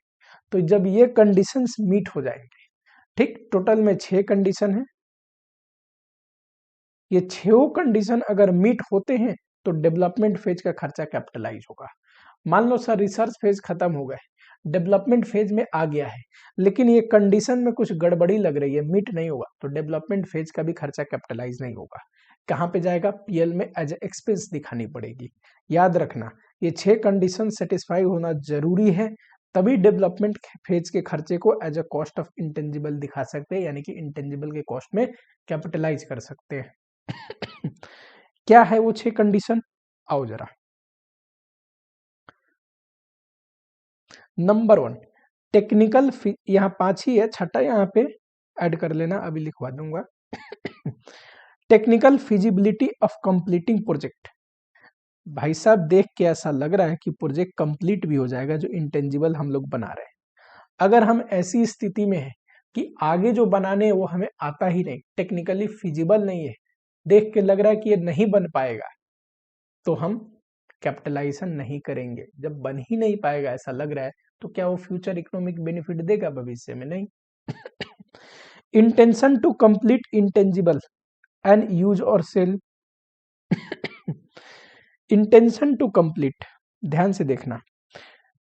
तो जब ये कंडीशंस मीट हो जाएंगे। ठीक, टोटल में 6 कंडीशन है, ये 6 कंडीशन अगर मीट होते हैं तो डेवलपमेंट फेज का खर्चा कैपिटलाइज होगा। मान लो सर रिसर्च फेज खत्म हो गए, डेवलपमेंट फेज में आ गया है, लेकिन ये कंडीशन में कुछ गड़बड़ी लग रही है, मीट नहीं होगा, तो डेवलपमेंट फेज का भी खर्चा कैपिटलाइज नहीं होगा। कहाँ पे जाएगा, पीएल में एज एक्सपेंस दिखानी पड़ेगी। याद रखना, ये 6 कंडीशन सेटिस्फाई होना जरूरी है, तभी डेवलपमेंट फेज के खर्चे को as a cost of intangible दिखा सकते हैं, यानी कि इंटेंजिबल के कॉस्ट में कैपिटलाइज कर सकते हैं। क्या है वो 6 कंडीशन, आओ जरा। नंबर 1 टेक्निकल, यहाँ 5 ही है, छठा यहाँ पे ऐड कर लेना, अभी लिखवा दूंगा। Technical feasibility of completing project. भाई साहब देख के ऐसा लग रहा है कि प्रोजेक्ट कंप्लीट भी हो जाएगा जो इंटेंजिबल हम लोग बना रहे हैं। अगर हम ऐसी स्थिति में है कि आगे जो बनाने हैं वो हमें आता ही नहीं, टेक्निकली फिजिबल नहीं है, देख के लग रहा है कि ये नहीं बन पाएगा, तो हम कैपिटलाइजेशन नहीं करेंगे। जब बन ही नहीं पाएगा ऐसा लग रहा है, तो क्या वो फ्यूचर इकोनॉमिक बेनिफिट देगा भविष्य में, नहीं। Intention to complete intangible and use और सेल। इंटेंशन टू कंप्लीट, ध्यान से देखना,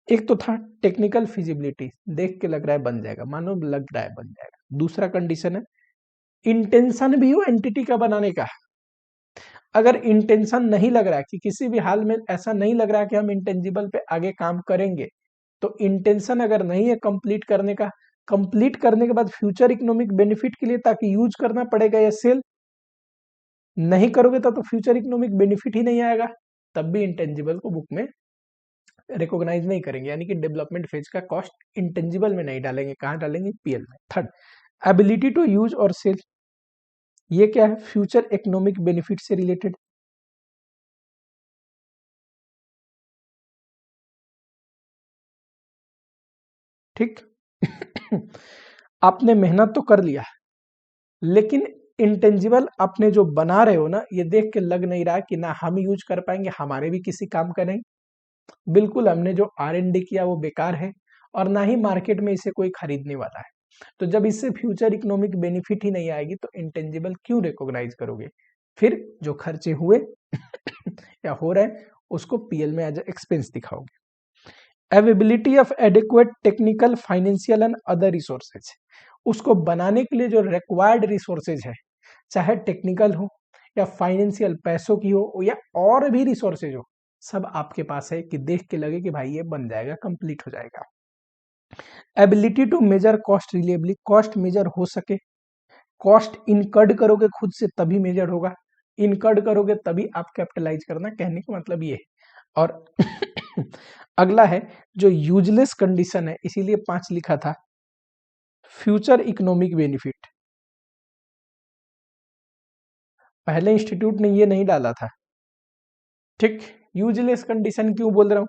एक तो था टेक्निकल फिजिबिलिटी, देख के लग रहा है बन जाएगा, मानो लग रहा है बन जाएगा। दूसरा कंडीशन है इंटेंशन भी हो एंटिटी का बनाने का। अगर इंटेंशन नहीं लग रहा है कि किसी भी हाल में ऐसा नहीं लग रहा है कि हम इंटेंजिबल पे आगे काम करेंगे, तो इंटेंशन अगर नहीं है कंप्लीट करने का, कंप्लीट करने के बाद फ्यूचर इकोनॉमिक बेनिफिट के लिए ताकि यूज करना पड़ेगा या सेल, नहीं करोगे तब तो फ्यूचर इकोनॉमिक बेनिफिट ही नहीं आएगा, तब भी इंटेंजिबल को बुक में रिकॉग्नाइज नहीं करेंगे, यानी कि डेवलपमेंट फेज का कॉस्ट इंटेंजिबल में नहीं डालेंगे, कहां डालेंगे, पीएल में। थर्ड एबिलिटी टू यूज और सेल, ये क्या है, फ्यूचर इकोनॉमिक बेनिफिट से रिलेटेड। ठीक। आपने मेहनत तो कर लिया, लेकिन इंटेंजिबल आपने जो बना रहे हो ना, ये देख के लग नहीं रहा कि ना हम यूज कर पाएंगे, हमारे भी किसी काम का नहीं। बिल्कुल हमने जो R&D किया वो बेकार है, और ना ही मार्केट में इसे कोई खरीदने वाला है। तो जब इससे फ्यूचर इकोनॉमिक बेनिफिट ही नहीं आएगी, तो इंटेंजिबल क्यों रिकॉग्नाइज करोगे। फिर जो खर्चे हुए या हो रहे हैं उसको पीएल में एज एक्सपेंस दिखाओगे। Availability of adequate technical financial and other resources, उसको बनाने के लिए जो रिक्वायर्ड रिसोर्सेज है, चाहे टेक्निकल हो या फाइनेंशियल पैसों की हो या और भी रिसोर्सेज हो, सब आपके पास है कि देख के लगे कि भाई ये बन जाएगा, कंप्लीट हो जाएगा। Ability to measure cost reliably, cost measure हो सके, कॉस्ट इनकर्ड करोगे खुद से तभी मेजर होगा, इनकर्ड करोगे तभी आप कैपिटलाइज करना, कहने का मतलब ये है। और अगला है जो यूजलेस कंडीशन है, इसीलिए 5 लिखा था, फ्यूचर इकोनॉमिक बेनिफिट। पहले इंस्टीट्यूट ने ये नहीं डाला था, ठीक। यूजलेस कंडीशन क्यों बोल रहा हूं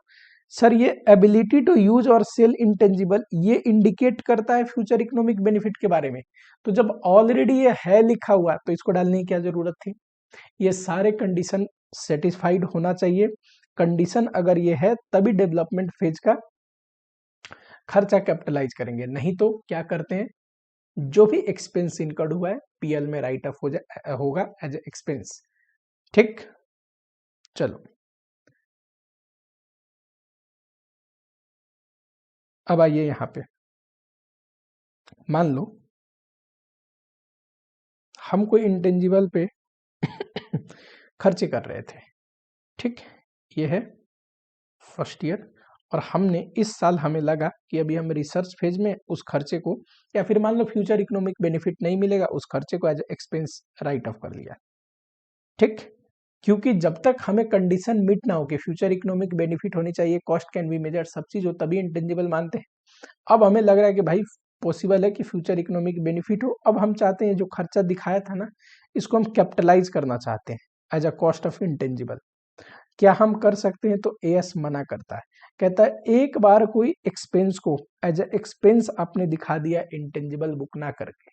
सर, ये एबिलिटी टू यूज और सेल इंटेंजिबल, ये इंडिकेट करता है फ्यूचर इकोनॉमिक बेनिफिट के बारे में। तो जब ऑलरेडी ये है लिखा हुआ तो इसको डालने की क्या जरूरत थी। ये सारे कंडीशन सेटिस्फाइड होना चाहिए। कंडीशन अगर ये है तभी डेवलपमेंट फेज का खर्चा कैपिटलाइज करेंगे, नहीं तो क्या करते हैं, जो भी एक्सपेंस इनकर्ड हुआ है पीएल में राइट ऑफ होगा एज एक्सपेंस, ठीक। चलो अब आइए यहां पे, मान लो हम कोई इंटेंजिबल पे खर्चे कर रहे थे, ठीक। ये है फर्स्ट ईयर और हमने इस साल हमें लगा कि अभी हम रिसर्च फेज में उस खर्चे को, या फिर मान लो फ्यूचर इकोनॉमिक बेनिफिट नहीं मिलेगा, उस खर्चे को एज एक्सपेंस राइट ऑफ कर लिया, ठीक। क्योंकि जब तक हमें कंडीशन मीट ना हो कि फ्यूचर इकोनॉमिक बेनिफिट होनी चाहिए, कॉस्ट कैन बी मेजर, सब चीज हो, तभी इंटेंजिबल मानते हैं। अब हमें लग रहा है कि भाई पॉसिबल है कि फ्यूचर इकोनॉमिक बेनिफिट हो, अब हम चाहते हैं जो खर्चा दिखाया था ना, इसको हम कैपिटलाइज करना चाहते हैं as a cost of intangible. क्या हम कर सकते हैं, तो एएस मना करता है, कहता है एक बार कोई एक्सपेंस को एज अ एक्सपेंस आपने दिखा दिया इंटेंजिबल बुक ना करके,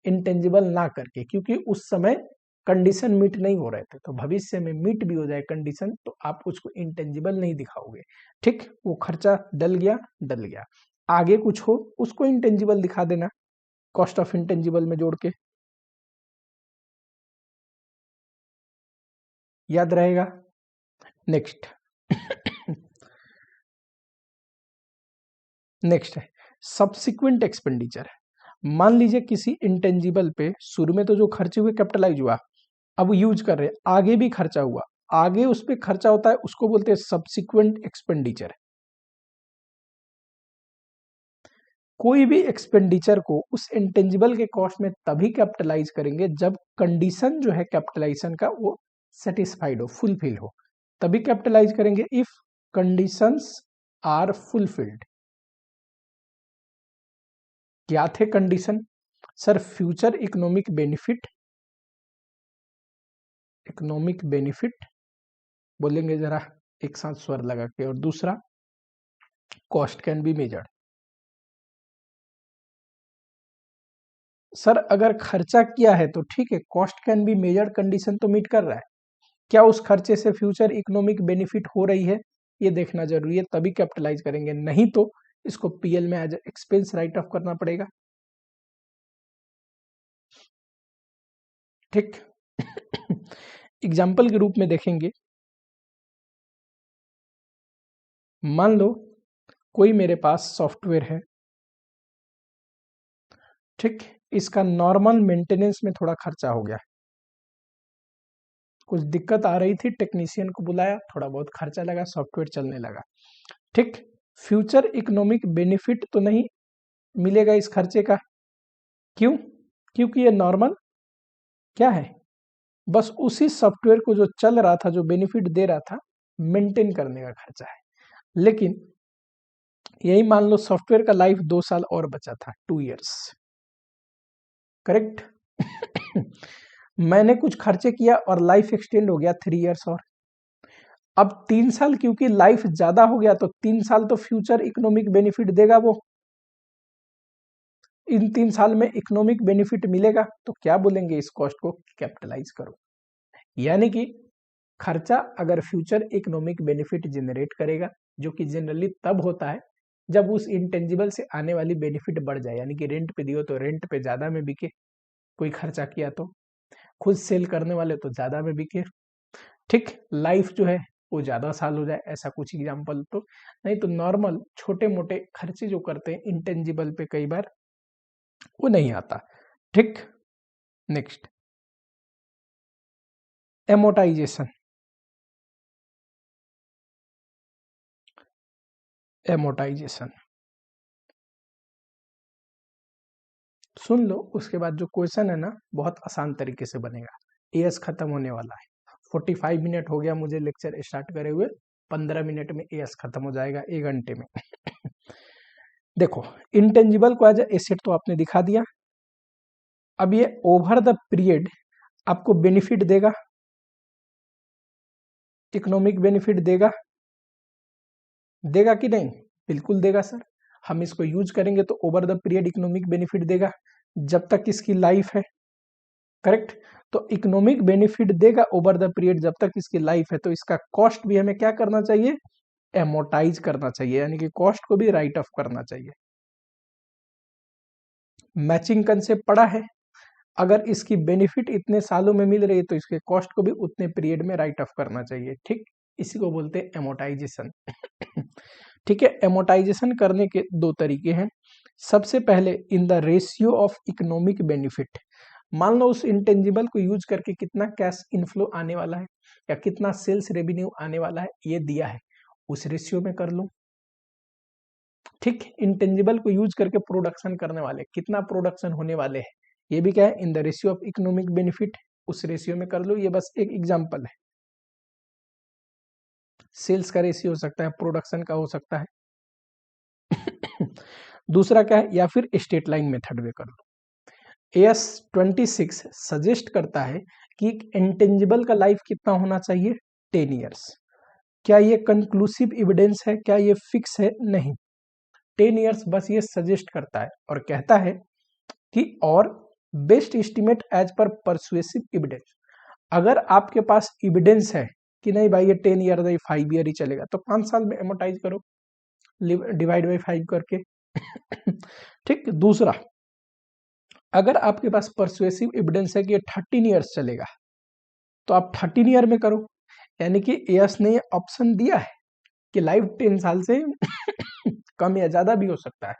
इंटेंजिबल ना करके, क्योंकि उस समय कंडीशन मीट नहीं हो रहे थे, तो भविष्य में मीट भी हो जाए कंडीशन तो आप उसको इंटेंजिबल नहीं दिखाओगे, ठीक। वो खर्चा डल गया, डल गया, आगे कुछ हो उसको इंटेंजिबल दिखा देना कॉस्ट ऑफ इंटेंजिबल में जोड़ के, याद रहेगा। नेक्स्ट नेक्स्ट है सब्सिक्वेंट एक्सपेंडिचर। मान लीजिए किसी इंटेंजिबल पे शुरू में तो जो खर्चे हुए कैपिटलाइज हुआ, अब यूज कर रहे हैं, आगे भी खर्चा हुआ, आगे उस पे खर्चा होता है, उसको बोलते हैं सब्सिक्वेंट एक्सपेंडिचर। कोई भी एक्सपेंडिचर को उस इंटेंजिबल के कॉस्ट में तभी कैपिटलाइज करेंगे जब कंडीशन जो है कैपिटलाइजेशन का वो सेटिस्फाइड हो, फुलफिल हो, तभी कैपिटलाइज करेंगे इफ कंडीशंस आर फुलफिल्ड। क्या थे condition sir, future economic benefit, economic benefit बोलेंगे जरा एक साथ स्वर लगा के, और दूसरा cost can be measured. Sir अगर खर्चा किया है तो ठीक है, cost can be measured condition तो मीट कर रहा है, क्या उस खर्चे से फ्यूचर इकोनॉमिक बेनिफिट हो रही है, ये देखना जरूरी है, तभी कैपिटलाइज करेंगे, नहीं तो इसको पीएल में एज एक्सपेंस राइट ऑफ करना पड़ेगा, ठीक। एग्जाम्पल के रूप में देखेंगे, मान लो कोई मेरे पास सॉफ्टवेयर है, ठीक। इसका नॉर्मल मेंटेनेंस में थोड़ा खर्चा हो गया, कुछ दिक्कत आ रही थी, टेक्नीशियन को बुलाया, थोड़ा बहुत खर्चा लगा, सॉफ्टवेयर चलने लगा, ठीक। फ्यूचर इकोनॉमिक बेनिफिट तो नहीं मिलेगा इस खर्चे का, क्यों, क्योंकि ये नॉर्मल क्या है, बस उसी सॉफ्टवेयर को जो चल रहा था, जो बेनिफिट दे रहा था, मेंटेन करने का खर्चा है। लेकिन यही मान लो सॉफ्टवेयर का लाइफ 2 साल और बचा था, 2 इयर्स, करेक्ट। मैंने कुछ खर्चे किया और लाइफ एक्सटेंड हो गया 3 इयर्स और, अब 3 साल क्योंकि लाइफ ज्यादा हो गया तो 3 साल तो फ्यूचर इकोनॉमिक बेनिफिट देगा वो, इन 3 साल में इकोनॉमिक बेनिफिट मिलेगा, तो क्या बोलेंगे, इस कॉस्ट को कैपिटलाइज करो। यानी कि खर्चा अगर फ्यूचर इकोनॉमिक बेनिफिट जनरेट करेगा, जो कि जनरली तब होता है जब उस इंटेंजिबल से आने वाली बेनिफिट बढ़ जाए, यानी कि रेंट पे दियो तो रेंट पे ज्यादा में बिके, कोई खर्चा किया तो, खुद सेल करने वाले तो ज्यादा में बिके, ठीक, लाइफ जो है वो ज्यादा साल हो जाए, ऐसा कुछ एग्जाम्पल तो नहीं। तो नॉर्मल छोटे मोटे खर्चे जो करते हैं इंटेंजिबल पे कई बार वो नहीं आता, ठीक। Next, amortisation. एमोटाइजेशन सुन लो, उसके बाद जो क्वेश्चन है ना बहुत आसान तरीके से बनेगा। एएस खत्म होने वाला है, 45 मिनट हो गया मुझे लेक्चर स्टार्ट करे हुए, 15 मिनट में एएस खत्म हो जाएगा, 1 घंटे में। देखो, इंटेंजिबल को एज एसेट तो आपने दिखा दिया। अब ये ओवर द पीरियड आपको बेनिफिट देगा, इकोनॉमिक बेनिफिट देगा, देगा कि नहीं? बिल्कुल देगा सर। हम इसको यूज करेंगे तो over the period economic benefit देगा जब तक इसकी लाइफ है, करेक्ट। तो इकोनॉमिक बेनिफिट देगा ओवर द पीरियड जब तक इसकी लाइफ है, तो इसका कॉस्ट भी हमें क्या करना चाहिए? एमोटाइज करना चाहिए, यानी कि कॉस्ट को भी राइट ऑफ करना चाहिए। मैचिंग कंसेप्ट पड़ा है, अगर इसकी बेनिफिट इतने सालों में मिल रही है तो इसके कॉस्ट को भी उतने पीरियड में राइट ऑफ करना चाहिए, ठीक। इसी को बोलते हैं एमोटाइजेशन। ठीक है, एमोटाइजेशन करने के दो तरीके हैं। सबसे पहले in the ratio of economic benefit. मान लो उस इंटेंजिबल को यूज करके कितना कैश इनफ्लो आने वाला है या कितना सेल्स रेवेन्यू आने वाला है ये दिया है, उस रेशियो में कर लो, ठीक। इंटेंजिबल को यूज करके प्रोडक्शन करने वाले कितना प्रोडक्शन होने वाले हैं ये भी क्या है? In the ratio of economic benefit, उस रेशियो में कर लो। ये बस एक एग्जांपल है, सेल्स का रेशियो हो सकता है, प्रोडक्शन का हो सकता है। दूसरा क्या है? या फिर स्टेट लाइन मेथड में कर लो। एएस 26 सजेस्ट करता है कि इंटेंजिबल का लाइफ कितना होना चाहिए? 10 ईयर्स। क्या ये कंक्लूसिव एविडेंस है? क्या ये फिक्स है? नहीं, 10 ईयर्स बस ये सजेस्ट करता है और कहता है कि और best estimate as per persuasive evidence. अगर आपके पास एविडेंस है कि नहीं भाई ये 10 ईयर नहीं 5 ईयर ही चलेगा, तो 5 साल में एमोटाइज करो, डिवाइड बाई 5 करके। ठीक। दूसरा, अगर आपके पास परसुएसिव एविडेंस है कि ये 13 ईयर्स चलेगा, तो आप 13 ईयर में करो। यानी कि एएस ने ऑप्शन दिया है कि लाइफ 10 साल से कम या ज्यादा भी हो सकता है,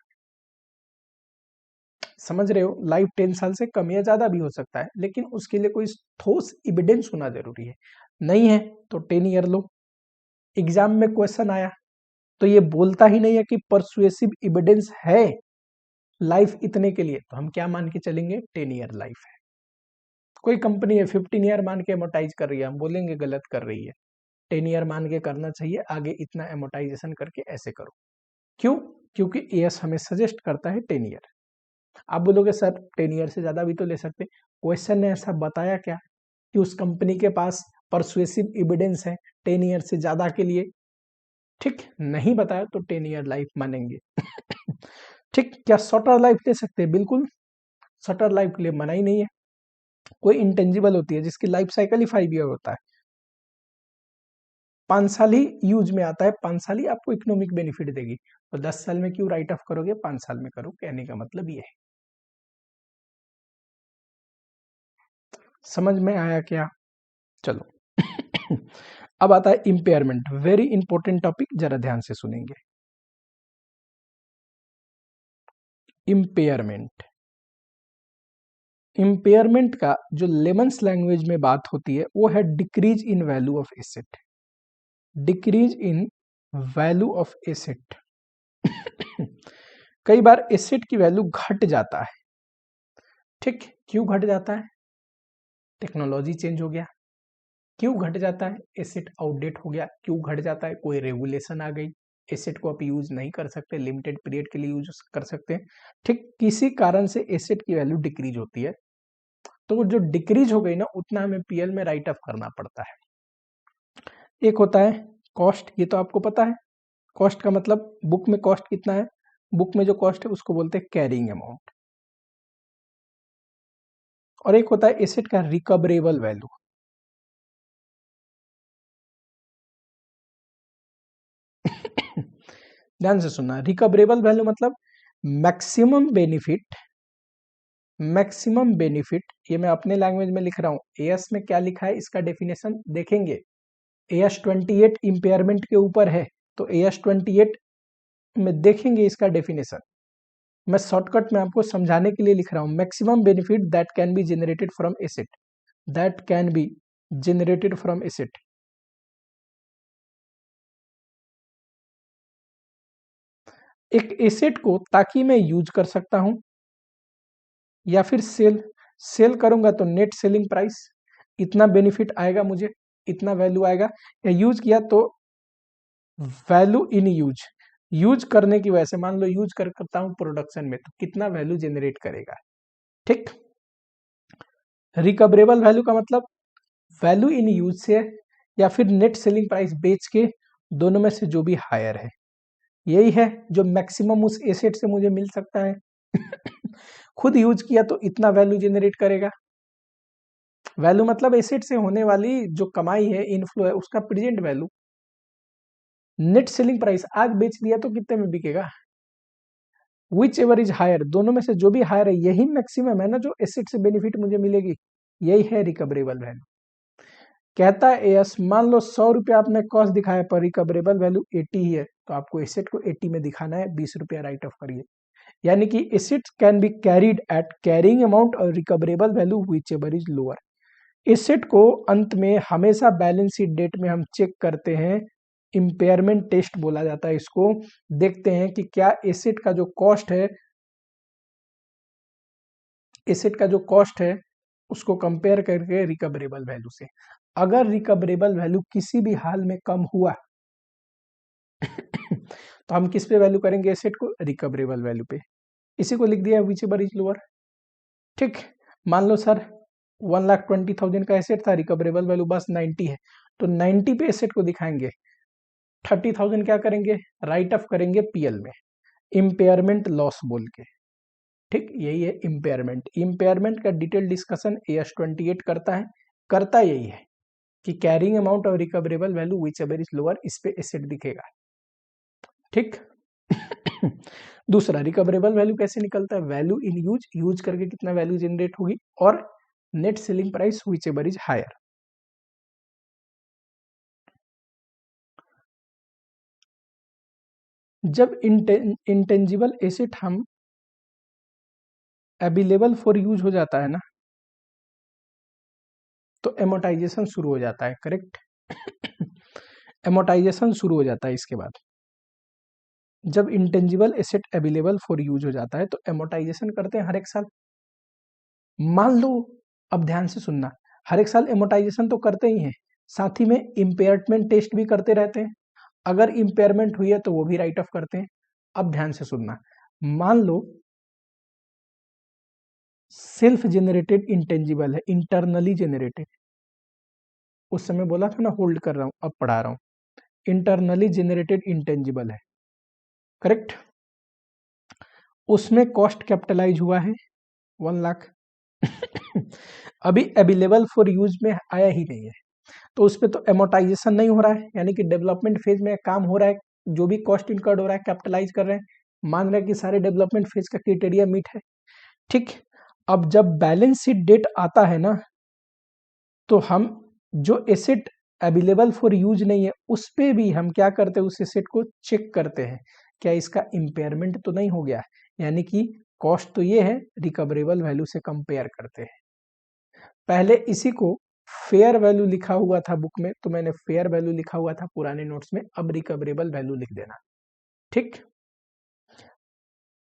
समझ रहे हो? लाइफ 10 साल से कम या ज्यादा भी हो सकता है, लेकिन उसके लिए कोई ठोस एविडेंस होना जरूरी है। नहीं है तो 10 ईयर लो। एग्जाम में क्वेश्चन आया तो ये बोलता ही नहीं है कि परसुएसिव एविडेंस है लाइफ इतने के लिए, तो हम क्या मान के चलेंगे? 10 ईयर लाइफ है। कोई कंपनी है 15 ईयर मान के एमोटाइज कर रही है, हम बोलेंगे गलत कर रही है, 10 ईयर मान के करना चाहिए, आगे इतना एमोटाइजेशन करके ऐसे करो। क्यों? क्योंकि एएस हमें सजेस्ट करता है 10 ईयर। आप बोलोगे सर 10 ईयर से ज्यादा भी तो ले सकते। क्वेश्चन ने ऐसा बताया क्या कि उस कंपनी के पास परसुएसिव एविडेंस है 10 ईयर से ज्यादा के लिए? ठीक, नहीं बताया तो 10 ईयर लाइफ मानेंगे। ठीक। क्या शॉर्टर लाइफ ले सकते हैं? बिल्कुल, शॉर्टर लाइफ के लिए मना ही नहीं है। कोई इंटेंजिबल होती है जिसकी लाइफ साइकिल ही 5 ईयर होता है, 5 साल ही यूज में आता है, 5 साल ही आपको इकोनॉमिक बेनिफिट देगी, तो 10 साल में क्यों राइट ऑफ करोगे? 5 साल में करो, कहने का मतलब ये है। समझ में आया क्या? चलो। अब आता है इम्पेयरमेंट, वेरी इंपॉर्टेंट टॉपिक, जरा ध्यान से सुनेंगे। इम्पेयरमेंट, इम्पेयरमेंट का जो लेमन्स लैंग्वेज में बात होती है वो है decrease in value of asset. Decrease in value of asset. कई बार एसेट की वैल्यू घट जाता है, ठीक। क्यों घट जाता है? टेक्नोलॉजी चेंज हो गया। क्यों घट जाता है? एसेट आउटडेट हो गया। क्यों घट जाता है? कोई रेगुलेशन आ गई, एसेट को आप यूज नहीं कर सकते, लिमिटेड पीरियड के लिए यूज कर सकते हैं, ठीक। किसी कारण से एसेट की वैल्यू डिक्रीज होती है, तो जो डिक्रीज हो गई ना उतना हमें पीएल में राइट ऑफ करना पड़ता है। एक होता है कॉस्ट, ये तो आपको पता है, कॉस्ट का मतलब बुक में कॉस्ट कितना है, बुक में जो कॉस्ट है उसको बोलते हैं कैरिंग अमाउंट। और एक होता है एसेट का रिकवरेबल वैल्यू। ध्यान से सुनना, रिकवरेबल वैल्यू मतलब मैक्सिमम बेनिफिट मैक्सिमम बेनिफिट, ये मैं अपने लैंग्वेज में लिख रहा हूँ, एएस में क्या लिखा है इसका डेफिनेशन देखेंगे। एएस 28 इम्पेयरमेंट के ऊपर है, तो एएस 28 में देखेंगे इसका डेफिनेशन। मैं शॉर्टकट में आपको समझाने के लिए लिख रहा हूँ। Maximum benefit that can be generated from asset, that can be generated from asset. एक एसेट को ताकि मैं यूज कर सकता हूं या फिर सेल करूंगा तो नेट सेलिंग प्राइस, इतना बेनिफिट आएगा मुझे, इतना वैल्यू आएगा। या यूज किया तो वैल्यू इन यूज करने की वजह से, मान लो यूज करता हूं प्रोडक्शन में, तो कितना वैल्यू जनरेट करेगा। ठीक। रिकवरेबल वैल्यू का मतलब वैल्यू इन यूज से या फिर नेट सेलिंग प्राइस बेच के, दोनों में से जो भी हायर है, यही है जो मैक्सिमम उस एसेट से मुझे मिल सकता है। खुद यूज किया तो इतना वैल्यू जनरेट करेगा। वैल्यू मतलब एसेट से होने वाली जो कमाई है, इनफ्लो है, उसका present value. Net selling price, आज बेच दिया तो कितने में बिकेगा। विच एवर इज हायर, दोनों में से जो भी हायर है, यही मैक्सिमम है ना जो एसेट से बेनिफिट मुझे मिलेगी, यही है रिकवरेबल वैल्यू। कहता है एस, मान लो 100 रुपया आपने कॉस्ट दिखाया पर रिकवरेबल वैल्यू 80 ही है, तो आपको एसेट को 80 में दिखाना है, 20 रुपया राइट ऑफ करिए। यानी कि asset can be carried at carrying amount और recoverable value which ever is lower. Asset को अंत में हमेशा बैलेंस शीट डेट में हम चेक करते हैं, इम्पेयरमेंट टेस्ट बोला जाता है इसको। देखते हैं कि क्या एसेट का जो कॉस्ट है, एसेट का जो कॉस्ट है उसको कंपेयर करके रिकवरेबल वैल्यू से। अगर रिकवरेबल वैल्यू किसी भी हाल में कम हुआ तो हम किस पे वैल्यू करेंगे एसेट को, रिकवरेबल वैल्यू पे। इसी को लिख दिया विच एवर इज लोअर। ठीक। मान लो सर 1,20,000 का एसेट था, रिकवरेबल वैल्यू बस 90 है, तो 90 पे एसेट को दिखाएंगे। 30,000 क्या करेंगे, राइट ऑफ करेंगे पीएल में, इम्पेयरमेंट लॉस बोल के। ठीक, यही है इम्पेयरमेंट। इम्पेयरमेंट का डिटेल डिस्कशन एएस 28 करता है, करता यही है कि कैरिंग अमाउंट और recoverable value which ever is lower, इस पे एसेट दिखेगा। ठीक। दूसरा, रिकवरेबल वैल्यू कैसे निकलता है, वैल्यू इन यूज करके कितना वैल्यू जनरेट होगी, और net selling price which ever is higher. जब इंटेंजिबल एसेट हम अवेलेबल फॉर यूज हो जाता है ना, तो एमोटाइजेशन शुरू हो जाता है। करेक्ट। एमोटाइजेशन शुरू हो जाता है इसके बाद। जब intangible asset available for use हो जाता है तो एमोटाइजेशन करते हैं हर एक साल। मान लो, अब ध्यान से सुनना, हर एक साल एमोटाइजेशन तो करते ही हैं, साथ ही में इम्पेयरमेंट टेस्ट भी करते रहते हैं। अगर इम्पेयरमेंट हुई है तो वो भी राइट ऑफ करते हैं। अब ध्यान से सुनना, मान लो सेल्फ जेनरेटेड इंटेंजिबल है, इंटरनली जेनरेटेड, उस समय बोला था ना होल्ड कर रहा हूं, अब पढ़ा रहा हूं। इंटरनली जेनरेटेड इंटेंजिबल है, करेक्ट। उसमें कॉस्ट कैपिटलाइज हुआ है 1 लाख। अभी अवेलेबल फॉर यूज में आया ही नहीं है, तो उस पर तो एमोटाइजेशन नहीं हो रहा है, यानी कि डेवलपमेंट फेज में काम हो रहा है, जो भी कॉस्ट इनकर्ड हो रहा है कैपिटलाइज कर रहे हैं, मान रहे हैं कि सारे डेवलपमेंट फेज का क्राइटेरिया मीट है। ठीक। अब जब बैलेंस शीट डेट आता है ना, तो हम जो एसेट अवेलेबल फॉर यूज नहीं है उस पे भी हम क्या करते हैं, उस एसेट को चेक करते हैं, क्या इसका इम्पेयरमेंट तो नहीं हो गया, यानी कि कॉस्ट तो ये है, रिकवरेबल वैल्यू से कंपेयर करते हैं। पहले इसी को फेयर वैल्यू लिखा हुआ था बुक में, तो मैंने फेयर वैल्यू लिखा हुआ था पुराने नोट्स में, अब रिकवरेबल वैल्यू लिख देना। ठीक।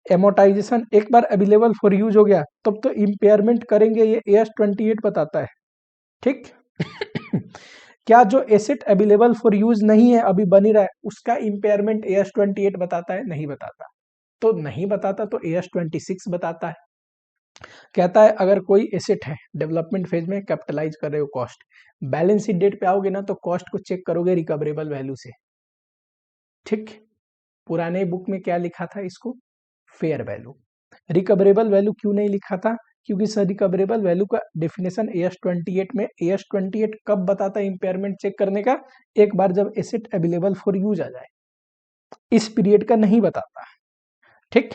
एमोटाइजेशन एक बार अवेलेबल फॉर यूज हो गया तब तो इम्पेयरमेंट करेंगे, ये एएस 28 बताता है। ठीक। क्या जो एसेट अवेलेबल फॉर यूज नहीं है, अभी बनी रहा है, उसका इम्पेयरमेंट एएस 28 बताता है, नहीं बताता। तो नहीं बताता तो एएस 26 बताता है। कहता है अगर कोई एसेट है डेवलपमेंट फेज में, कैपिटलाइज कर रहे हो कॉस्ट, बैलेंस शीट डेट पे आओगे ना तो कॉस्ट को चेक करोगे रिकवरेबल वैल्यू से। ठीक। पुराने बुक में क्या लिखा था, इसको फेयर वैल्यू। रिकवरेबल वैल्यू क्यों नहीं लिखा था, क्योंकि सर रिकवरेबल वैल्यू का डेफिनेशन एएस 28 में, एएस 28 कब बताता है इम्पेयरमेंट चेक करने का, एक बार जब एसेट अवेलेबल फॉर यूज आ जाए, इस पीरियड का नहीं बताता। ठीक।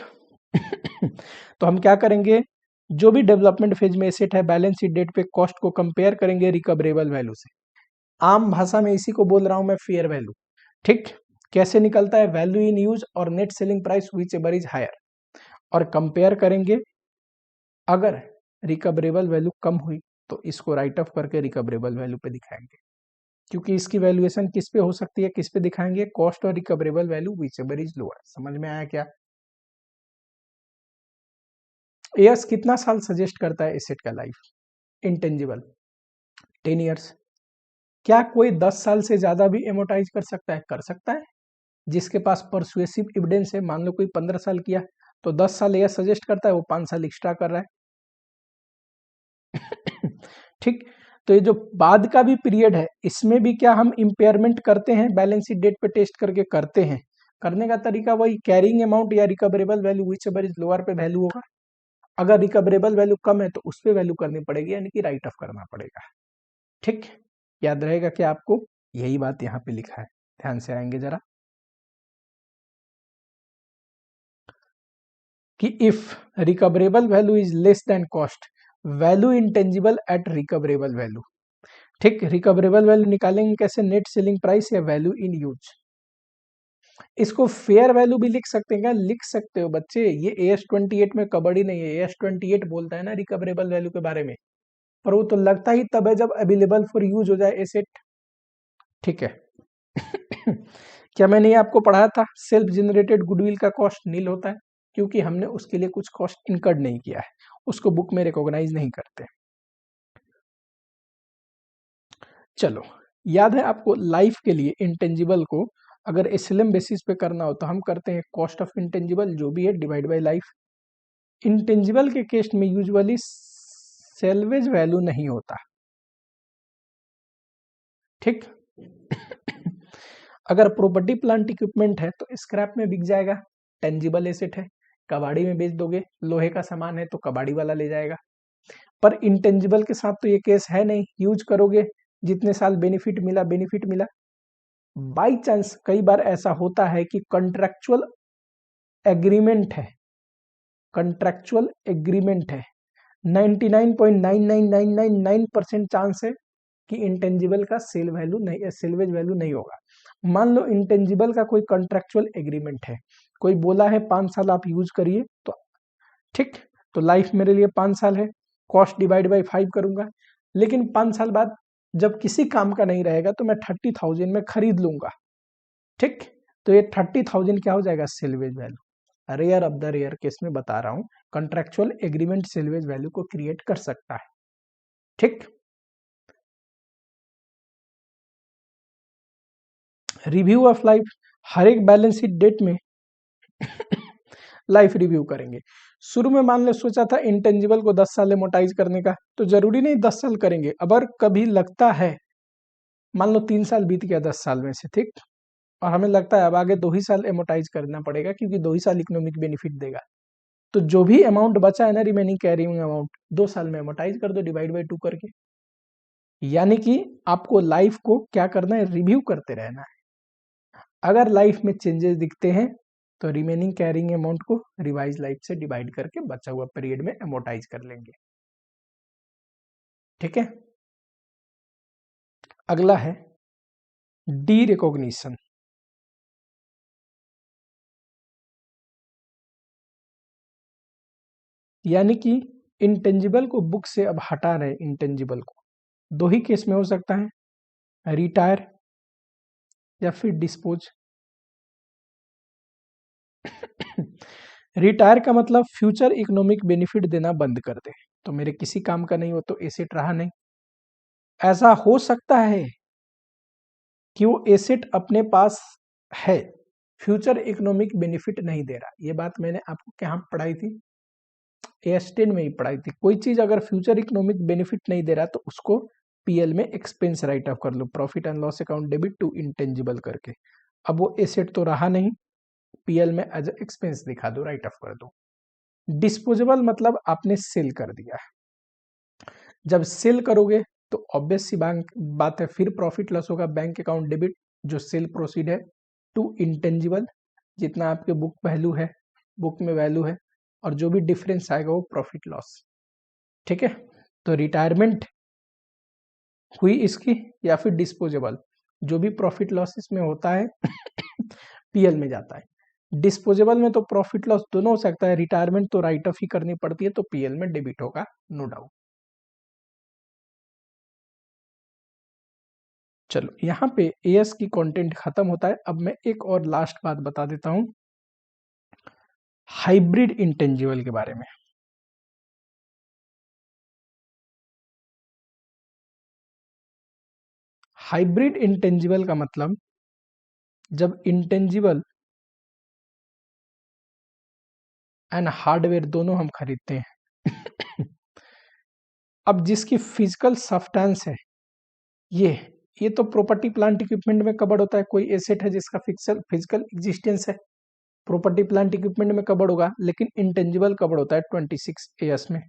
तो हम क्या करेंगे, जो भी डेवलपमेंट फेज में एसेट है बैलेंस शीट डेट पे कॉस्ट को कंपेयर करेंगे रिकवरेबल वैल्यू से। आम भाषा में इसी को बोल रहा हूं मैं फेयर वैल्यू। ठीक, कैसे निकलता है? वैल्यू इन यूज और net selling price whichever is higher, और कंपेयर करेंगे। अगर रिकवरेबल वैल्यू कम हुई तो इसको राइट ऑफ करके रिकवरेबल वैल्यू पे दिखाएंगे, क्योंकि इसकी वैल्यूएशन किस पे हो सकती है, किस पे दिखाएंगे? कॉस्ट और recoverable value which ever is lower. समझ में आया क्या? यस कितना साल सजेस्ट करता है एसेट का लाइफ? Intangible 10 years. क्या कोई 10 साल से ज्यादा भी एमोटाइज कर सकता है? कर सकता है, जिसके पास परसुएसिव एविडेंस है। मान लो कोई 15 साल किया तो 10 साल यह सजेस्ट करता है, वो 5 साल एक्स्ट्रा कर रहा है। ठीक, तो ये जो बाद का भी पीरियड है इसमें भी क्या हम इम्पेयरमेंट करते हैं? बैलेंस शीट डेट पे टेस्ट करके करते हैं। करने का तरीका वही कैरिंग अमाउंट या recoverable value which ever is lower पे वैल्यू होगा। अगर रिकवरेबल वैल्यू कम है तो उस पे वैल्यू करनी पड़ेगी, यानी कि राइट ऑफ करना पड़ेगा। ठीक, याद रहेगा कि आपको यही बात यहाँ पे लिखा है, ध्यान से आएंगे जरा कि if recoverable value is less than cost value intangible at recoverable value. ठीक, रिकवरेबल वैल्यू निकालेंगे कैसे? नेट सेलिंग प्राइस या वैल्यू इन यूज। इसको फेयर वैल्यू भी लिख सकते हैं क्या? लिख सकते हो बच्चे। ये AS28 में कबड्डी नहीं है, AS28 बोलता है ना रिकवरेबल वैल्यू के बारे में, पर वो तो लगता ही तब है जब अवेलेबल फॉर यूज हो जाए एसेट। ठीक है। क्या मैंने ये आपको पढ़ाया था सेल्फ जनरेटेड गुडविल का कॉस्ट नील होता है? क्योंकि हमने उसके लिए कुछ कॉस्ट इनकर्ड नहीं किया है, उसको बुक में रिकॉग्नाइज नहीं करते। चलो, याद है आपको लाइफ के लिए इंटेंजिबल को अगर एसएलएम बेसिस पे करना हो तो हम करते हैं कॉस्ट ऑफ इंटेंजिबल जो भी है डिवाइड बाय लाइफ। इंटेंजिबल के केस में यूजुअली सेल्वेज वैल्यू नहीं होता। ठीक, अगर प्रॉपर्टी प्लांट इक्विपमेंट है तो स्क्रैप में बिक जाएगा, टेंजिबल एसेट है। कबाड़ी में बेच दोगे, लोहे का सामान है तो कबाड़ी वाला ले जाएगा। पर इंटेंजिबल के साथ तो ये केस है नहीं, यूज करोगे जितने साल बेनिफिट मिला बेनिफिट मिला। बाई चांस कई बार ऐसा होता है कि कॉन्ट्रेक्चुअल एग्रीमेंट है, कॉन्ट्रेक्चुअल एग्रीमेंट है, 99.99999% चांस है कि इंटेंजिबल का सेल वैल्यू नहीं, सेल्वेज वैल्यू नहीं होगा। मान लो इंटेंजिबल का कोई कॉन्ट्रेक्चुअल एग्रीमेंट है, कोई बोला है 5 साल आप यूज करिए, तो ठीक, तो लाइफ मेरे लिए 5 साल है, कॉस्ट डिवाइड बाई 5 करूंगा। लेकिन 5 साल बाद जब किसी काम का नहीं रहेगा तो मैं 30,000 में खरीद लूंगा। ठीक, तो ये 30,000 क्या हो जाएगा? Salvage value. Rare of the rare case में बता रहा हूं, कॉन्ट्रेक्चुअल एग्रीमेंट सेल्वेज वैल्यू को क्रिएट कर सकता है। ठीक, रिव्यू ऑफ लाइफ, हर एक बैलेंस शीट डेट में लाइफ रिव्यू करेंगे। शुरू में मान लो सोचा था इंटेंजिबल को 10 साल एमोटाइज करने का, तो जरूरी नहीं 10 साल करेंगे। अगर कभी लगता है, मान लो 3 साल बीत गया 10 साल में से, ठीक, और हमें लगता है अब आगे 2 ही साल एमोटाइज करना पड़ेगा क्योंकि 2 ही साल इकोनॉमिक बेनिफिट देगा, तो जो भी अमाउंट बचा है ना रिमेनिंग कैरिंग अमाउंट, 2 साल में एमोटाइज कर दो डिवाइड बाई 2 करके। यानी कि आपको लाइफ को क्या करना है? रिव्यू करते रहना है। अगर लाइफ में चेंजेस दिखते हैं तो रिमेनिंग कैरिंग अमाउंट को रिवाइज लाइफ से डिवाइड करके बचा हुआ पीरियड में एमोटाइज कर लेंगे। ठीक है, अगला है डी रिकॉग्निशन। यानी कि इंटेंजिबल को बुक से अब हटा रहे। इंटेंजिबल को 2 ही केस में हो सकता है, रिटायर या फिर डिस्पोज। रिटायर का मतलब फ्यूचर इकोनॉमिक बेनिफिट देना बंद कर दे, तो मेरे किसी काम का नहीं हो तो एसेट रहा नहीं। ऐसा हो सकता है कि वो एसेट अपने पास है, फ्यूचर इकोनॉमिक बेनिफिट नहीं दे रहा। ये बात मैंने आपको क्या पढ़ाई थी? AS10 में ही पढ़ाई थी। कोई चीज अगर फ्यूचर इकोनॉमिक बेनिफिट नहीं दे रहा तो उसको पीएल में एक्सपेंस राइट ऑफ कर लो, profit and loss account debit to intangible करके। अब वो एसेट तो रहा नहीं, पीएल में एज एक्सपेंस दिखा दो, राइट ऑफ कर दो। डिस्पोजेबल मतलब आपने सेल कर दिया। जब सेल करोगे तो ऑब्वियस सी बात है, फिर प्रॉफिट लॉस होगा, बैंक अकाउंट डेबिट जो सेल प्रोसीड है टू इंटेंजिबल, जितना आपके बुक वैल्यू है, बुक में वैल्यू है, और जो भी डिफरेंस आएगा वो प्रॉफिट लॉस। ठीक है, तो रिटायरमेंट हुई इसकी या फिर डिस्पोजेबल, जो भी प्रॉफिट लॉस इसमें होता है पीएल में जाता है। डिस्पोजेबल में तो प्रॉफिट लॉस दोनों हो सकता है, रिटायरमेंट तो राइट ऑफ ही करनी पड़ती है, तो पीएल में डेबिट होगा, नो डाउट। चलो यहाँ पे एएस की कंटेंट खत्म होता है। अब मैं एक और लास्ट बात बता देता हूं हाइब्रिड इंटेंजिबल के बारे में। हाइब्रिड इंटेंजिबल का मतलब जब इंटेंजिबल एंड हार्डवेयर दोनों हम खरीदते हैं अब जिसकी फिजिकल सब्सटेंस है ये तो प्रॉपर्टी प्लांट इक्विपमेंट में कवर्ड होता है। कोई एसेट है जिसका फिजिकल फिजिकल एग्जिस्टेंस है, प्रॉपर्टी प्लांट इक्विपमेंट में कवर्ड होगा, लेकिन इंटेंजिबल कवर्ड होता है 26 एएस में।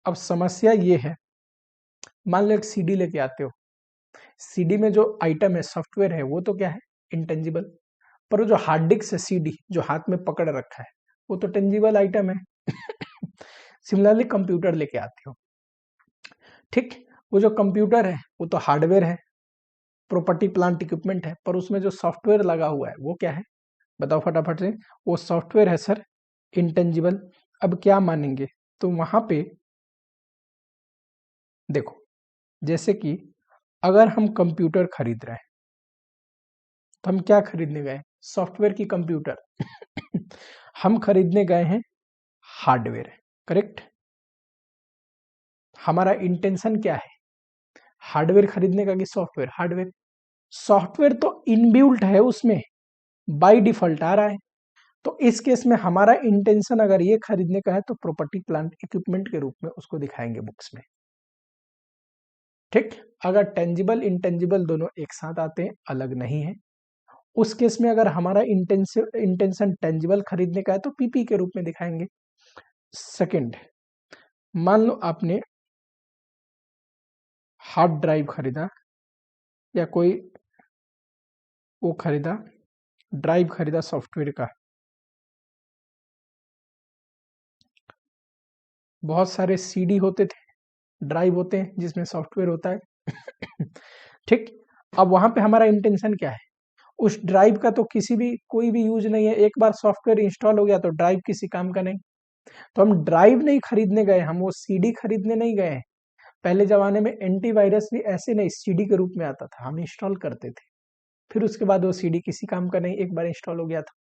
अब समस्या ये है, मान लो एक सीडी लेके आते हो, सीडी में जो आइटम है सॉफ्टवेयर है वो तो क्या है, इंटेंजिबल, पर वो जो हार्ड डिस्क है सीडी जो हाथ में पकड़ रखा है वो तो टेंजिबल आइटम है सिमिलरली कंप्यूटर लेके आते हो, ठीक, वो जो कंप्यूटर है वो तो हार्डवेयर है, प्रॉपर्टी प्लांट इक्विपमेंट है, पर उसमें जो सॉफ्टवेयर लगा हुआ है वो क्या है, बताओ फटाफट से। वो सॉफ्टवेयर है सर इंटेंजिबल। अब क्या मानेंगे, तो वहां पे देखो, जैसे कि अगर हम कंप्यूटर खरीद रहे हैं तो हम क्या खरीदने गए, सॉफ्टवेयर की कंप्यूटर हम खरीदने गए हैं हार्डवेयर, करेक्ट। हमारा इंटेंशन क्या है, हार्डवेयर खरीदने का कि सॉफ्टवेयर, हार्डवेयर। सॉफ्टवेयर तो इनबिल्ट है उसमें, बाय डिफॉल्ट आ रहा है, तो इस केस में हमारा इंटेंशन अगर ये खरीदने का है तो प्रॉपर्टी प्लांट इक्विपमेंट के रूप में उसको दिखाएंगे बुक्स में, ठीक। अगर टेंजिबल इंटेंजिबल दोनों एक साथ आते हैं, अलग नहीं है, उस केस में अगर हमारा इंटेंशन टेंजिबल खरीदने का है तो पीपी के रूप में दिखाएंगे। सेकंड, मान लो आपने हार्ड ड्राइव खरीदा या कोई वो खरीदा, ड्राइव खरीदा सॉफ्टवेयर का, बहुत सारे सीडी होते थे, ड्राइव होते हैं जिसमें सॉफ्टवेयर होता है ठीक। अब वहां पे हमारा इंटेंशन क्या है, उस ड्राइव का तो किसी भी कोई भी यूज नहीं है, एक बार सॉफ्टवेयर इंस्टॉल हो गया तो ड्राइव किसी काम का नहीं, तो हम ड्राइव नहीं खरीदने गए, हम वो सीडी खरीदने नहीं गए हैं। पहले जमाने में एंटीवायरस भी ऐसे नहीं सीडी के रूप में आता था, हम इंस्टॉल करते थे, फिर उसके बाद वो सीडी किसी काम का नहीं, एक बार इंस्टॉल हो गया था।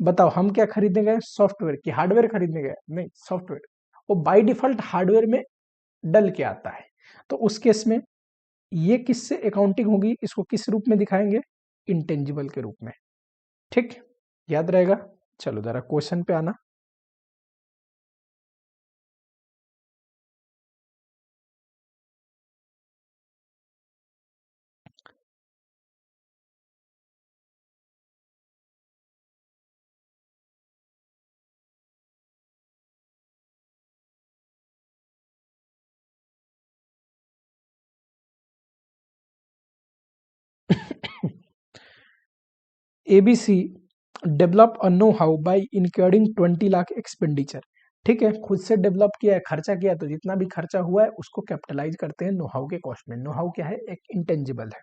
बताओ हम क्या खरीदने गए, सॉफ्टवेयर की, हार्डवेयर खरीदने गए नहीं, सॉफ्टवेयर। वो बाय डिफॉल्ट हार्डवेयर में डल के आता है, तो उस केस में ये किससे अकाउंटिंग होगी, इसको किस रूप में दिखाएंगे, इंटेंजिबल के रूप में, ठीक, याद रहेगा। चलो जरा क्वेश्चन पे आना। ABC develop a know how by incurring 20 lakh expenditure, ठीक है, खुद से डेवलप किया है, खर्चा किया, तो जितना भी खर्चा हुआ है उसको कैपिटलाइज करते हैं नो हाउ के कॉस्ट में। नो हाउ क्या है, एक इंटेंजिबल है।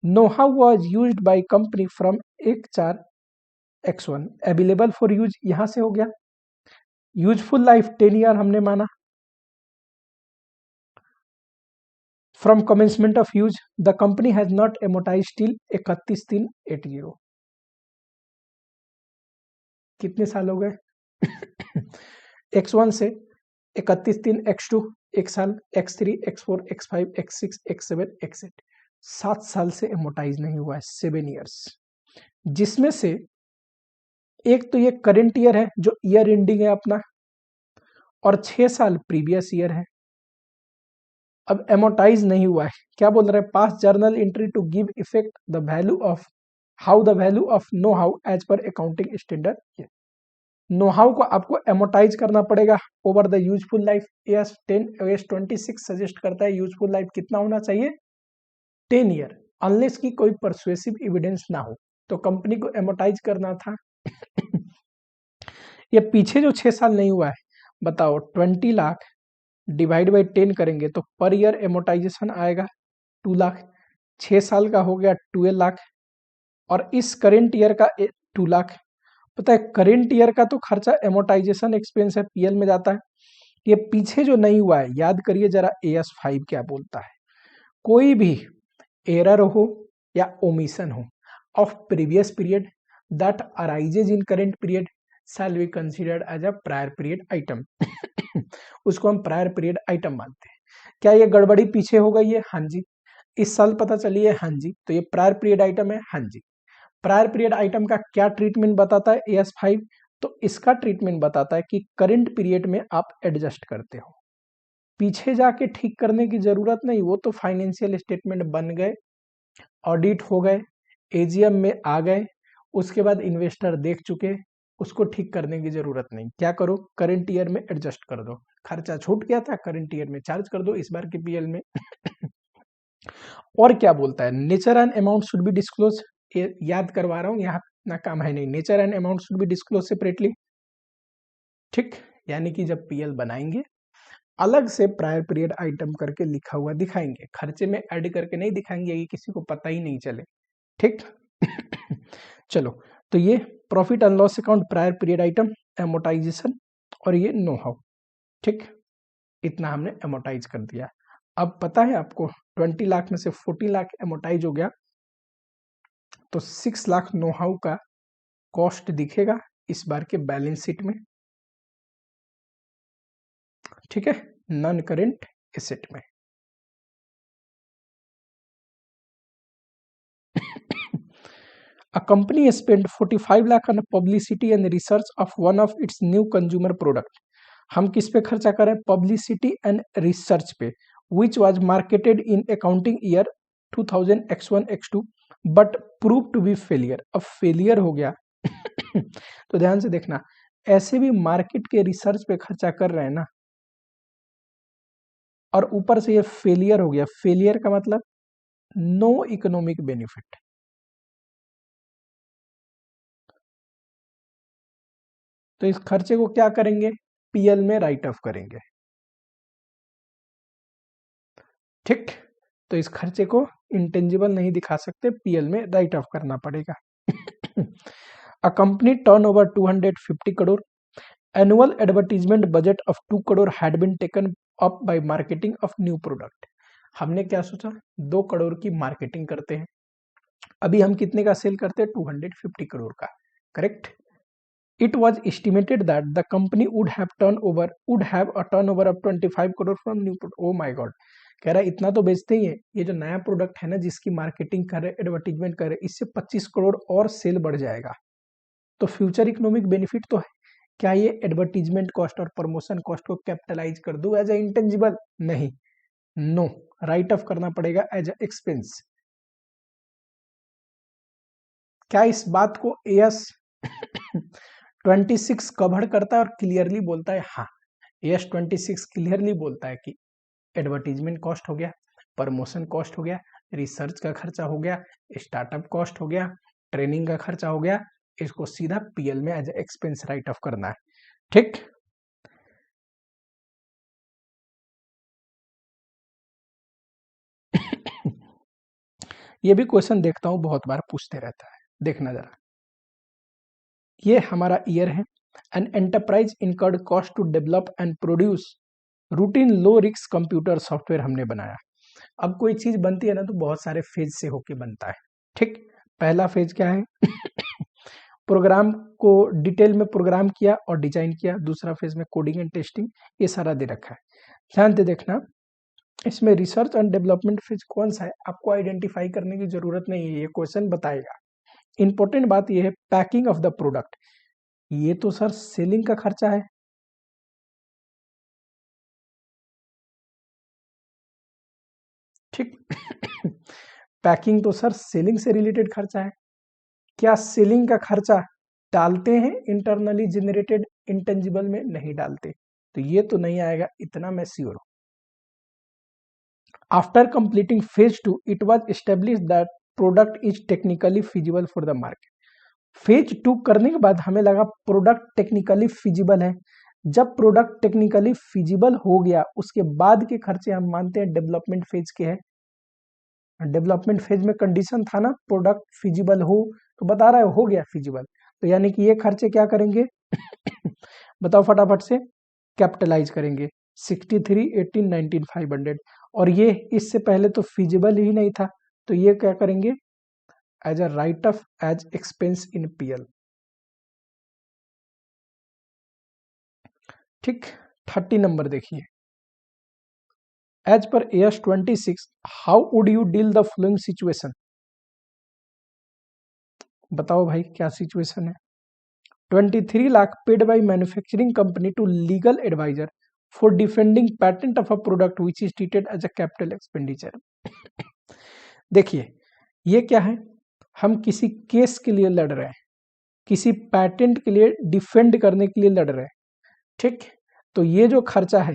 Know how was used by company from 1/4/X1 available for use, यहां से हो गया। यूजफुल लाइफ 10 ईयर हमने माना, from commencement of use the company has not amortise till 31/3/80, कितने साल हो गए X1 से 31/3/X2 एक साल, X3 X4 X5 X6 X7 X8, 7 साल से एमोटाइज नहीं हुआ है, 7 ईयर्स, जिसमें से एक तो ये करंट ईयर है जो ईयर एंडिंग है अपना, और 6 साल प्रीवियस ईयर है। अब एमोटाइज नहीं हुआ है, क्या बोल रहे हैं, pass journal entry to give effect the value of how the value of know how as per accounting standard. Know how को आपको एमोटाइज करना पड़ेगा over the useful life. AS26 suggest करता है यूजफुल लाइफ कितना होना चाहिए, 10 ईयर, अनलेस की कोई परसुएसिव एविडेंस ना हो, तो कंपनी को एमोटाइज करना था ये पीछे जो 6 साल नहीं हुआ है बताओ 20 लाख डिवाइड बाई 10 करेंगे तो पर ईयर एमोटाइजेशन आएगा 2 लाख, 6 साल का हो गया 12 लाख, और इस करेंट ईयर का 2 लाख। पता है करेंट ईयर का तो खर्चा एमोटाइजेशन एक्सपेंस है, पीएल में जाता है। ये पीछे जो नहीं हुआ है याद करिए जरा, AS5 क्या बोलता है। कोई भी एरर हो या ओमिशन हो of previous period that arises in current period shall be considered as a prior period item. उसको हम प्रायर पीरियड आइटम मानते हैं। क्या ये गड़बड़ी पीछे हो गई है? हाँ जी। इस साल पता चली है? हाँ जी। तो ये प्रायर पीरियड आइटम है? हाँ जी। प्रायर पीरियड आइटम का क्या ट्रीटमेंट बताता है AS5? तो इसका ट्रीटमेंट बताता है कि करंट पीरियड में आप एडजस्ट करते हो, पीछे जाके ठीक करने की जरूरत नहीं। वो तो फाइनेंशियल स्टेटमेंट बन गए, ऑडिट हो गए, AGM में आ गए, उसके बाद इन्वेस्टर देख चुके, उसको ठीक करने की जरूरत नहीं। क्या करो, करंट ईयर में एडजस्ट कर दो, खर्चा छूट गया था करंट ईयर में चार्ज कर दो इस बार के पीएल में। और क्या बोलता है, nature and amount should be disclose, याद करवा रहा हूं, यहाँ ना काम है नहीं। Nature and amount should be disclose separately, ठीक। यानी कि जब पीएल बनाएंगे अलग से प्रायर पीरियड आइटम करके लिखा हुआ दिखाएंगे, खर्चे में ऐड करके नहीं दिखाएंगे कि किसी को पता ही नहीं चले, ठीक। चलो, तो ये profit and loss account, prior period item, amortisation, और ये नो हाउ, ठीक। इतना हमने एमोटाइज कर दिया। अब पता है आपको 20 लाख में से 14 लाख एमोटाइज हो गया, तो 6 लाख नो हाउ का कॉस्ट दिखेगा इस बार के बैलेंस शीट में, ठीक है, नॉन करेंट एसेट में। A company spent 45 lakh on publicity and research of one of its new consumer product. हम किस पे खर्चा करें? पब्लिसिटी एंड रिसर्च पे, which was marketed in accounting year 2000 X1 X2 but prove to be failure. अब failure हो गया तो ध्यान से देखना, ऐसे भी मार्केट के रिसर्च पे खर्चा कर रहे हैं ना, और ऊपर से ये फेलियर हो गया। फेलियर का मतलब नो इकोनॉमिक बेनिफिट। तो इस खर्चे को क्या करेंगे? पीएल में राइट ऑफ करेंगे, ठीक। तो इस खर्चे को इंटेंजिबल नहीं दिखा सकते, पीएल में राइट ऑफ करना पड़ेगा। A company turnover 250 crore, annual advertisement budget of 2 crore had been taken up by marketing of new product. हमने क्या सोचा, 2 करोड़ की मार्केटिंग करते हैं, अभी हम कितने का सेल करते हैं? 250 करोड़ का, correct. It was estimated that the company would have a turnover of 25 crore from new product. Oh my God, कह रहा है इतना तो बेचते ही है, ये जो नया प्रोडक्ट है ना जिसकी मार्केटिंग कर रहे, एडवर्टीजमेंट कर रहे, इससे 25 करोड़ और सेल बढ़ जाएगा, तो फ्यूचर इकोनॉमिक बेनिफिट तो है। क्या ये एडवर्टीजमेंट कॉस्ट और प्रमोशन कॉस्ट को कैपिटलाइज कर दूं एज ए इंटेंजिबल? नहीं, नो, राइट ऑफ करना पड़ेगा एज ए एक्सपेंस। क्या इस बात को AS 26 कवर करता है और क्लियरली बोलता है? हाँ, AS 26 क्लियरली बोलता है कि एडवर्टीजमेंट कॉस्ट हो गया, प्रमोशन कॉस्ट हो गया, रिसर्च का खर्चा हो गया, स्टार्टअप कॉस्ट हो गया, ट्रेनिंग का खर्चा हो गया, इसको सीधा पीएल में एज एक्सपेंस राइट ऑफ करना है, ठीक। ये भी क्वेश्चन देखता हूं बहुत बार पूछते रहता है, देखना जरा। ये हमारा ईयर है, an enterprise incurred cost to develop and produce routine low risk computer software हमने बनाया। अब कोई चीज बनती है ना तो बहुत सारे फेज से होके बनता है, ठीक। पहला फेज क्या है? प्रोग्राम को डिटेल में प्रोग्राम किया और डिजाइन किया। दूसरा फेज में कोडिंग एंड टेस्टिंग, ये सारा दे रखा है, ध्यान से देखना। इसमें रिसर्च एंड डेवलपमेंट फेज कौन सा है आपको आइडेंटिफाई करने की जरूरत नहीं है, ये क्वेश्चन बताएगा। इंपॉर्टेंट बात ये है, पैकिंग ऑफ द प्रोडक्ट, ये तो सर सेलिंग का खर्चा है, ठीक। पैकिंग तो सर सेलिंग से रिलेटेड खर्चा है। क्या सेलिंग का खर्चा डालते हैं इंटरनली जनरेटेड इंटेंजिबल में? नहीं डालते, तो ये तो नहीं आएगा, इतना मैं श्योर हूं। After completing phase 2 it was establish that product is technically feasible for the market. Phase 2 करने के बाद हमें लगा प्रोडक्ट टेक्निकली फिजिबल है, जब प्रोडक्ट टेक्निकली फिजिबल हो गया उसके बाद के खर्चे हम मानते हैं डेवलपमेंट फेज के हैं। डेवलपमेंट फेज में कंडीशन था ना प्रोडक्ट फिजिबल हो, तो बता रहा है हो गया फिजिबल, तो यानी कि ये खर्चे क्या करेंगे बताओ फटाफट से, कैपिटलाइज करेंगे 63, 18, 19, 500। और ये इससे पहले तो फिजिबल ही नहीं था, तो ये क्या करेंगे as a write off as expense in PL. ठीक, 30 नंबर देखिए, as per AS 26 how would you deal the following situation. बताओ भाई क्या सिचुएशन है। 23 lakh paid by manufacturing company to legal advisor for defending patent of a product which is treated as a capital expenditure। देखिए ये क्या है, हम किसी केस के लिए लड़ रहे हैं, किसी पैटेंट के लिए डिफेंड करने के लिए लड़ रहे हैं। ठीक, तो ये जो खर्चा है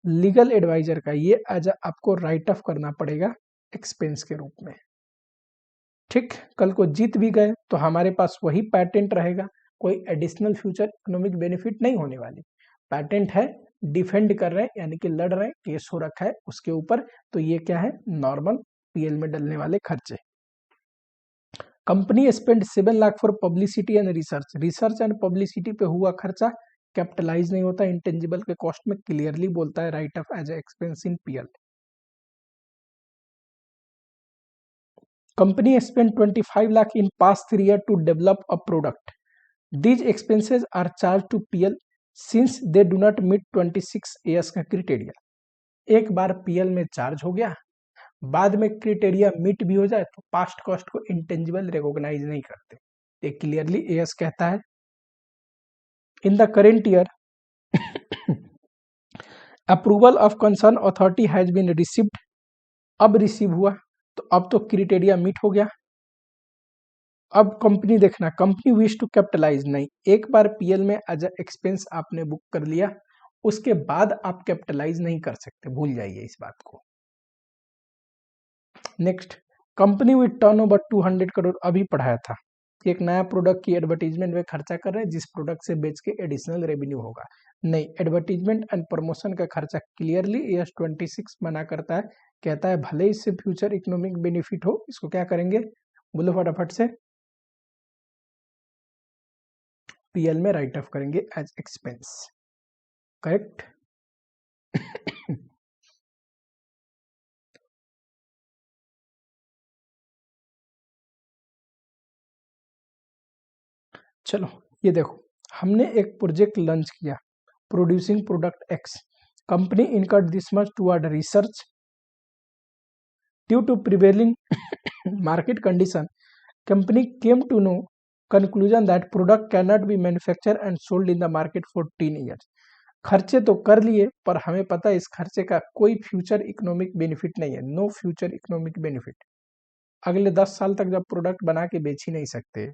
लीगल एडवाइजर का, ये एज आपको राइट ऑफ करना पड़ेगा एक्सपेंस के रूप में। ठीक, कल को जीत भी गए तो हमारे पास वही पैटेंट रहेगा, कोई एडिशनल फ्यूचर इकोनॉमिक बेनिफिट नहीं होने वाली। पैटेंट है, डिफेंड कर रहे हैं यानी कि लड़ रहे हैं, केस हो रखा है उसके ऊपर, तो ये क्या है नॉर्मल पीएल में डलने वाले खर्चे। Company spend 7 lakh for publicity and research, research and publicity पे हुआ खर्चा कैपिटलाइज नहीं होता, इंटेंजिबल के कॉस्ट में क्लियरली बोलता है write off as expense in PL. Company spend 25 lakh in past 3 years to develop a product. These expenses are charged to PL since they do not meet 26 years का criteria. एक बार PL में charge हो गया, बाद में criteria meet भी हो जाए तो पास्ट कॉस्ट को इंटेंजिबल रिकॉग्नाइज नहीं करते, ये क्लियरली एएस कहता है। In the current year approval of concern authority has been received, अब रिसीव हुआ तो अब तो क्रिटेरिया मीट हो गया। अब कंपनी देखना, कंपनी विश टू कैपिटलाइज नहीं, एक बार पीएल में एज एक्सपेंस आपने बुक कर लिया उसके बाद आप कैपिटलाइज नहीं कर सकते, भूल जाइए इस बात को। Next, company with turnover 200 crore, अभी पढ़ाया था, एक नया प्रोडक्ट की एडवर्टीजमेंट में खर्चा कर रहे हैं जिस प्रोडक्ट से बेच के एडिशनल रेवेन्यू होगा। नहीं, एडवर्टीजमेंट एंड प्रमोशन का खर्चा क्लियरली AS 26 मना करता है, कहता है भले इससे फ्यूचर इकोनॉमिक बेनिफिट हो, इसको क्या करेंगे बोलो फटाफट से, पीएल में राइट ऑफ करेंगे एज एक्सपेंस। करेक्ट। चलो ये देखो, हमने एक प्रोजेक्ट लॉन्च किया producing product X, company incurred this much toward research due to prevailing market condition, company came to no conclusion that product can not be manufacture and sold in the market for 10 years. खर्चे तो कर लिए पर हमें पता है इस खर्चे का कोई फ्यूचर इकोनॉमिक बेनिफिट नहीं है, नो फ्यूचर इकोनॉमिक बेनिफिट। अगले 10 साल तक जब प्रोडक्ट बना के बेच ही नहीं सकते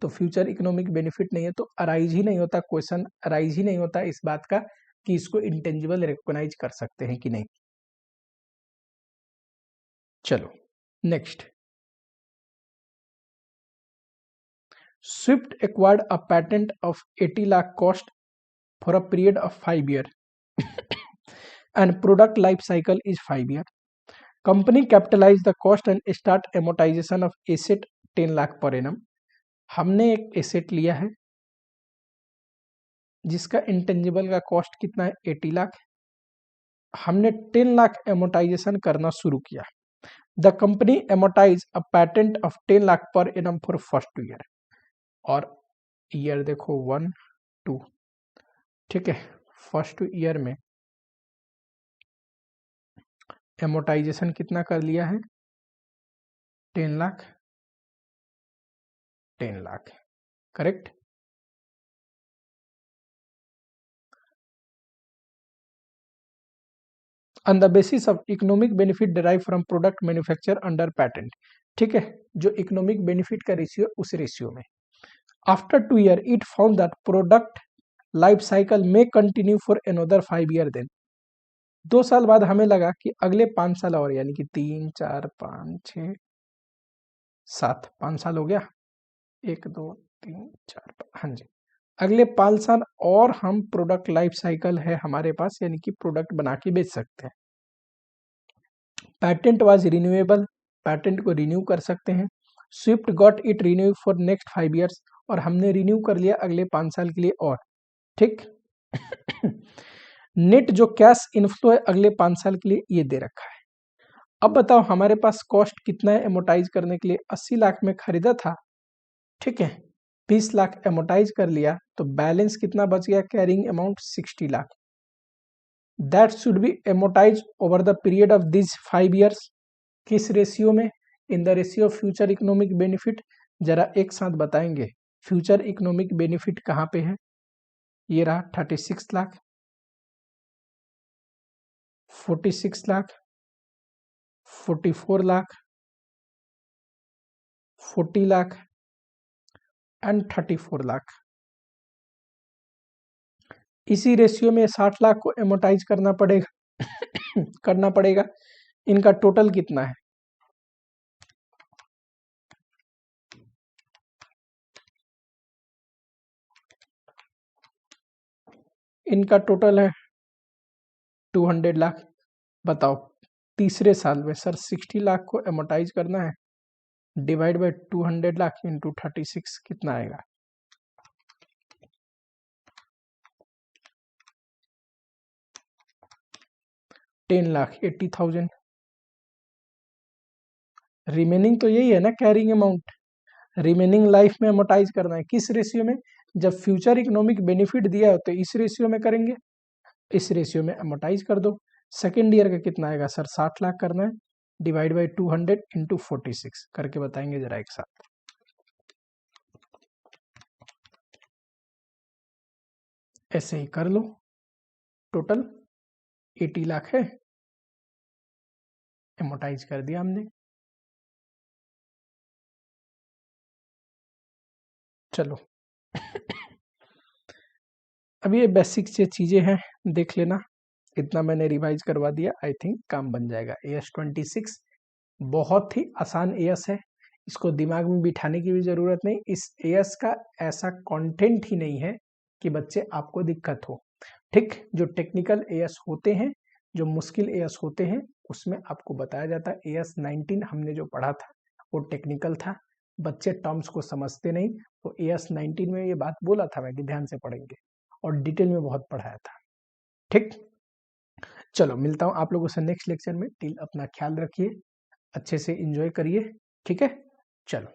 तो फ्यूचर इकोनॉमिक बेनिफिट नहीं है, तो अराइज ही नहीं होता, क्वेश्चन अराइज ही नहीं होता इस बात का कि इसको इंटेंजिबल रिकॉग्नाइज कर सकते हैं कि नहीं। चलो next, Swift acquired a patent of 80 lakh cost for a period of 5 years and product life cycle is 5 years. Company capitalize the cost and start amortization of asset 10 lakh per annum. हमने एक asset लिया है जिसका intangible का cost कितना है 80 लाख, हमने 10 lakh amortisation करना शुरू किया। The company amortise a patent of 10 lakh per annum for first year, और ईयर देखो 1 2, ठीक है, फर्स्ट ईयर में एमोटाइजेशन कितना कर लिया है 10 lakh, 10 lakh, correct. On the basis of economic benefit derive from product manufacture under patent, ठीक है, जो इकोनॉमिक बेनिफिट का रेशियो उस रेशियो में। After 2 years it found that product life cycle में continue for another 5 years, then 2 साल बाद हमें लगा कि अगले 5 साल और, यानी कि 3 4 5 6 7, 5 साल हो गया, 1 2 3 4 5, हाँ जी, अगले 5 साल और हम प्रोडक्ट लाइफ साइकिल है हमारे पास, यानी कि प्रोडक्ट बना के बेच सकते हैं। पैटेंट वाज रिन्यूएबल, पैटेंट को रिन्यू कर सकते हैं। Swift got it renew for next 5 years, और हमने रिन्यू कर लिया अगले 5 साल के लिए और, ठीक। नेट जो कैश इनफ्लो है अगले 5 साल के लिए ये दे रखा है। अब बताओ हमारे पास कॉस्ट कितना है एमोटाइज करने के लिए, 80 लाख में खरीदा था, ठीक है, 20 लाख एमोटाइज कर लिया तो बैलेंस कितना बच गया, carrying amount 60 lakh. That should be amortise over the period of this 5 years। किस रेशियो में, in the ratio of future economic benefit. जरा एक साथ बताएंगे फ्यूचर इकोनॉमिक बेनिफिट कहाँ पे है। ये रहा 36 लाख, 46 लाख, 44 लाख, 40 लाख एंड 34 लाख। इसी रेशियो में 60 लाख को एमोटाइज करना पड़ेगा करना पड़ेगा। इनका टोटल कितना है, इनका टोटल है 200 लाख। बताओ तीसरे साल में सर 60 लाख को एमोटाइज करना है, डिवाइड बाय 200 लाख इंटू 36 कितना आएगा, 10,80,000। रिमेनिंग तो यही है ना कैरिंग अमाउंट, रिमेनिंग लाइफ में एमोटाइज करना है। किस रेशियो में, जब फ्यूचर इकोनॉमिक बेनिफिट दिया हो तो इस रेशियो में करेंगे, इस रेशियो में एमोटाइज कर दो। सेकेंड ईयर का कितना आएगा सर, 60 लाख करना है, डिवाइड बाई 200 इंटू 46 करके बताएंगे जरा एक साथ। ऐसे ही कर लो, टोटल 80 लाख है, एमोटाइज कर दिया हमने। चलो अब ये बेसिक से चीजें हैं, देख लेना, इतना मैंने रिवाइज करवा दिया, आई थिंक काम बन जाएगा। AS26 बहुत ही आसान एएस है, इसको दिमाग में बिठाने की भी जरूरत नहीं। इस एएस का ऐसा कंटेंट ही नहीं है कि बच्चे आपको दिक्कत हो, ठीक। जो टेक्निकल एएस होते हैं, जो मुश्किल एएस होते हैं, उसमें आपको बताया जाता है। AS19 हमने जो पढ़ा था वो टेक्निकल था, बच्चे टर्म्स को समझते नहीं, तो AS19 में ये बात बोला था मैं कि ध्यान से पढ़ेंगे, और डिटेल में बहुत पढ़ाया था, ठीक। चलो मिलता हूँ आप लोगों से नेक्स्ट लेक्चर में। टिल अपना ख्याल रखिए, अच्छे से एंजॉय करिए, ठीक है, चलो।